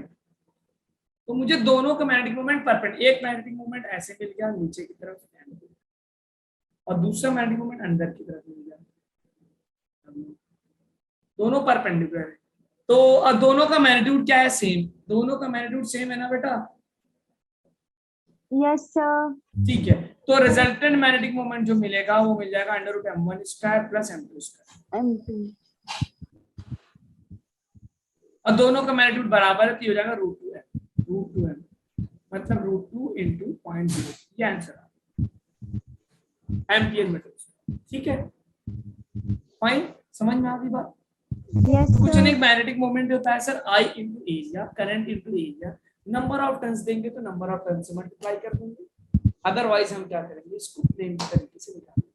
तो मुझे दोनों का मैग्नेटिक मोमेंट परपेंडिकुलर, एक मैग्नेटिक मोमेंट ऐसे मिल गया नीचे की तरफ और दूसरा मैग्नेटिक मोमेंट अंदर की तरफ मिल गया, दोनों परपेंडिकुलर है। तो दोनों का मैग्नीट्यूड क्या है, सेम, दोनों का मैग्नीट्यूड सेम है ना बेटा। Yes sir. ठीक है, तो रिजल्टेंट मैग्नेटिक मोमेंट जो मिलेगा वो मिल जाएगा √m1 square plus m2 square, और दोनों का मैग्नीट्यूड बराबर है तो हो जाएगा √2m, मतलब √2 इंटू 0.02, ये आंसर एम्पियर मीटर। ठीक है, फाइन, समझ में आ गई बात। यस कुछ सर। नहीं, मैग्नेटिक मोमेंट होता है sir I into area, current into area, number of turns देंगे तो नंबर ऑफ टर्न से मल्टीप्लाई कर देंगे, अदरवाइज हम क्या करेंगे, इसको प्लेन तरीके से निकालेंगे।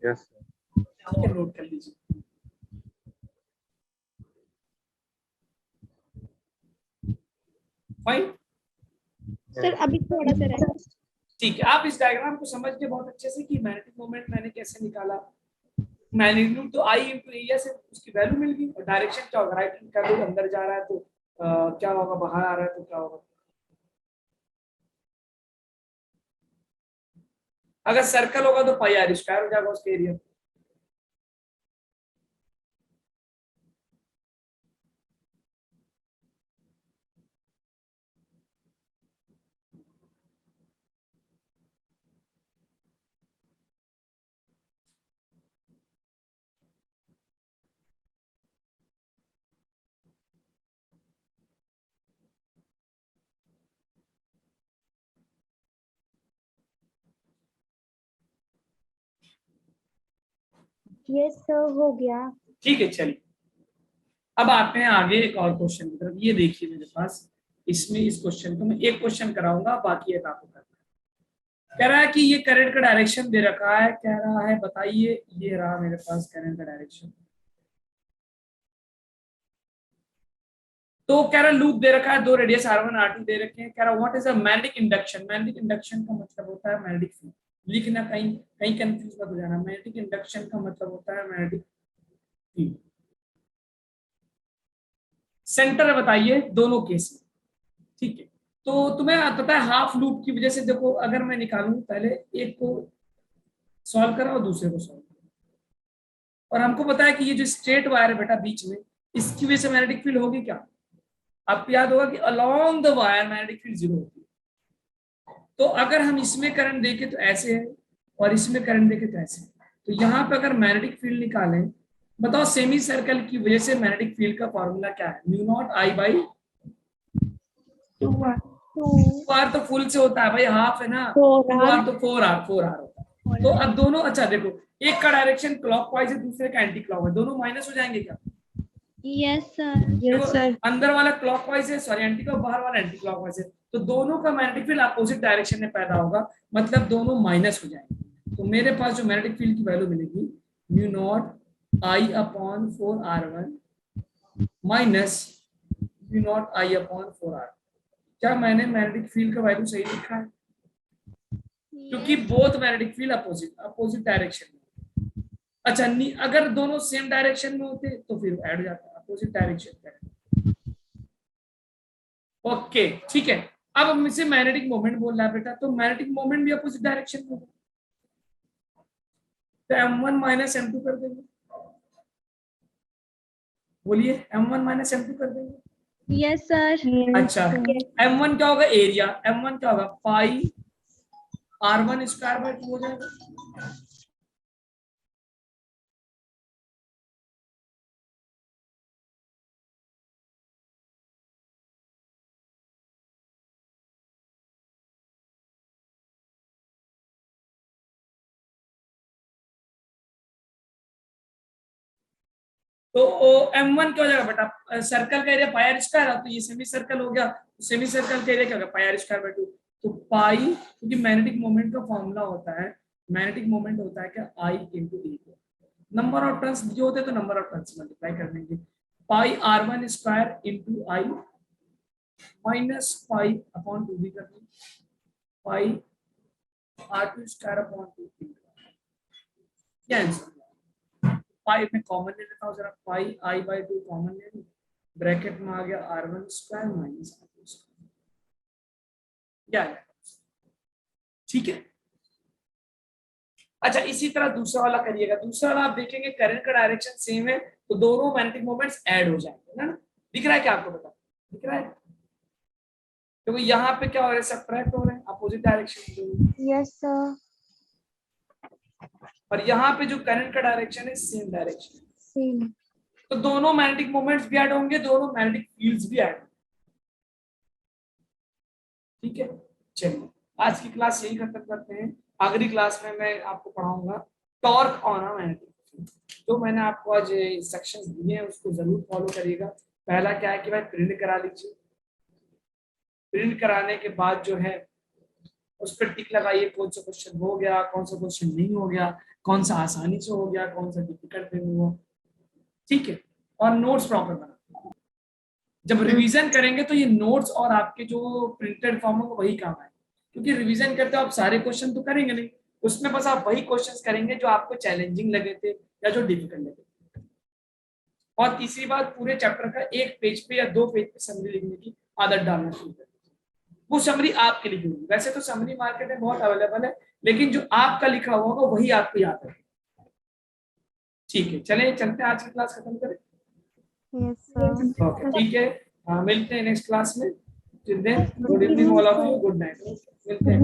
यस ठीक है, नोट कर लीजिए। फाइन, सर अभी थोड़ा सा रह। ठीक है, आप इस डायग्राम को समझ के बहुत अच्छे से कि मैग्नेटिक मोमेंट मैंने कैसे निकाला, मैग्नीट्यूड तो I इंटू एरिया से उसकी वैल्यू मिल गई, और डायरेक्शन क्या होगा, राइट हैंड का रूल अंदर जा रहा है तो क्या होगा, बाहर आ रहा है तो क्या होगा। अगर सर्कल होगा तो पाई आर स्क्वायर हो जाएगा उसका एरिया। यस सर हो गया। ठीक है, चलिए अब आते हैं आगे एक और क्वेश्चन की तरफ। ये देखिए मेरे पास, इसमें इस क्वेश्चन को मैं एक क्वेश्चन कराऊंगा, बाकी एक आपको करना है। कह रहा है कि ये करंट का डायरेक्शन दे रखा है, कह रहा है बताइए, ये रहा मेरे पास करंट का डायरेक्शन। तो कह रहा लूप दे रखा है, दो रेडियस R1 R2 दे रखे हैं। कह रहा what is a magnetic induction. Magnetic induction का मतलब होता है मैग्नेटिक फील्ड। लिखना कहीं कहीं कंफ्यूज मत हो जाना। मैग्नेटिक इंडक्शन का मतलब होता है मैग्नेटिक फील्ड। सेंटर बताइए दोनों केस में, ठीक है। तो तुम्हें पता है हाफ लूप की वजह से, देखो अगर मैं निकालूं, पहले एक को सॉल्व करा और दूसरे को सॉल्व करा, और हमको पता है कि ये जो स्ट्रेट वायर है बेटा बीच में, इसकी वजह से मैग्नेटिक फील्ड होगी क्या? आपको याद होगा कि along the wire magnetic field 0 होती है। तो अगर हम इसमें करंट देखें तो ऐसे है, और इसमें करंट देखें तो ऐसे है। तो यहाँ पे अगर मैग्नेटिक फील्ड निकालें, बताओ सेमी सर्कल की वजह से मैग्नेटिक फील्ड का फॉर्मूला क्या है? Mu naught I by 2r। तो फुल से होता है भाई, हाफ है ना, 2r तो 4r होता है। तो अब दोनों, अच्छा देखो, एक का डायरेक्शन क्लॉकवाइज है, दूसरे का एंटी क्लॉकवाइज, दोनों माइनस हो जाएंगे क्या? Yes sir. Yes, sir. अंदर वाला क्लॉकवाइज है, सॉरी एंटी क्लॉक, बाहर वाला एंटी क्लॉकवाइज है, तो दोनों का मैग्नेटिक फील्ड अपोजिट डायरेक्शन में पैदा होगा, मतलब दोनों माइनस हो जाएंगे। तो मेरे पास जो मैग्नेटिक फील्ड की वैल्यू मिलेगी, mu naught I upon 4r1 minus mu naught I upon 4r। क्या मैंने मैग्नेटिक फील्ड का वैल्यू सही लिखा है? क्योंकि both magnetic field opposite direction में। अच्छा, अगर दोनों सेम डायरेक्शन में होते तो फिर ऐड हो जाता, अपोजिट डायरेक्शन में। ओके ठीक है। अब हम इसे मैग्नेटिक मोमेंट बोल रहा है बेटा, तो मैग्नेटिक मोमेंट भी अपोजिट डायरेक्शन में होगा, तो m1 माइनस m2 कर देंगे। बोलिए, m1 माइनस m2 कर देंगे। Yes sir. अच्छा, m1 क्या होगा? एरिया। m1 क्या होगा? पाई r1 स्क्वायर बाय 2 हो जाएगा। तो m1 क्या हो जाएगा बेटा? सर्कल का एरिया पाई आर स्क्वायर है, तो ये सेमी सर्कल हो गया, सेमी सर्कल का एरिया क्या होगा? पाई आर स्क्वायर बाय 2। तो पाई, क्योंकि मैग्नेटिक मोमेंट का फॉर्मूला होता है, मैग्नेटिक मोमेंट होता है क्या? I into A. Number of turns जो होते हैं तो नंबर ऑफ टर्न्स मल्टीप्लाई कर देंगे। पाई r1 square into I minus pi upon 2 भी कर देंगे, पाई r2 स्क्वायर अपॉन 2। क्या आंसर? पाई में कॉमन ले लेता हूँ जरा, पाई I बाई 2 कॉमन ले लूं, ब्रैकेट में आ गया r1 square minus r2 square. क्या है? ठीक है। अच्छा, इसी तरह दूसरा वाला करिएगा। दूसरा वाला आप देखेंगे करंट का डायरेक्शन सेम है, तो दोनों मैग्नेटिक मोमेंट्स ऐड हो जाएंगे ना। दिख रहा है क्या आपको? बता, दिख रहा है? क्योंकि यहाँ पे क्या हो रहा है? सब्ट्रैक्ट हो रहे हैं, अपोजिट डायरेक्शन। Yes sir. और यहाँ पे जो करंट का डायरेक्शन है सेम डायरेक्शन, सेम। तो दोनों मैग्नेटिक मोमेंट्स भी ऐड होंगे, दोनों मैग्नेटिक फील्ड्स भी ऐड होंगे। ठीक है, चलिए आज की क्लास यही खत्म करते हैं। अगली क्लास में मैं आपको पढ़ाऊंगा torque on a magnetic field. तो मैंने आपको आज इंस्ट्रक्शंस दिए हैं, उसको जरूर फॉलो करिएगा। पहला क्या है कि भाई प्रिंट करा लीजिए, प्रिंट कराने के बाद जो है उस पर टिक लगाइए, कौन सा क्वेश्चन हो गया, कौन सा क्वेश्चन नहीं हो गया, कौन सा आसानी से हो गया, कौन सा डिफिकल्ट नहीं हुआ। ठीक है, और नोट्स प्रॉपर बना। जब रिवीजन करेंगे तो ये नोट्स और आपके जो प्रिंटेड फॉर्म होगा वही काम आए, क्योंकि रिवीजन करते हो आप सारे क्वेश्चन तो करेंगे नहीं, उसमें बस आप वही क्वेश्चंस करेंगे जो आपको चैलेंजिंग लगे थे या जो डिफिकल्ट लगे थे। और तीसरी बात, पूरे चैप्टर का एक पेज पे या 2 पेज पे समरी लिखने की आदत डालना शुरू करें। वो समरी आपके लिए होगी। वैसे तो समरी मार्केट में बहुत अवेलेबल है, लेकिन जो आपका लिखा हुआ होगा वही आपको याद है। ठीक है, चले चलते हैं, आज की क्लास खत्म करें। Yes sir. ओके ठीक है, मिलते हैं नेक्स्ट क्लास में। Good evening all of you, good night, मिलते हैं।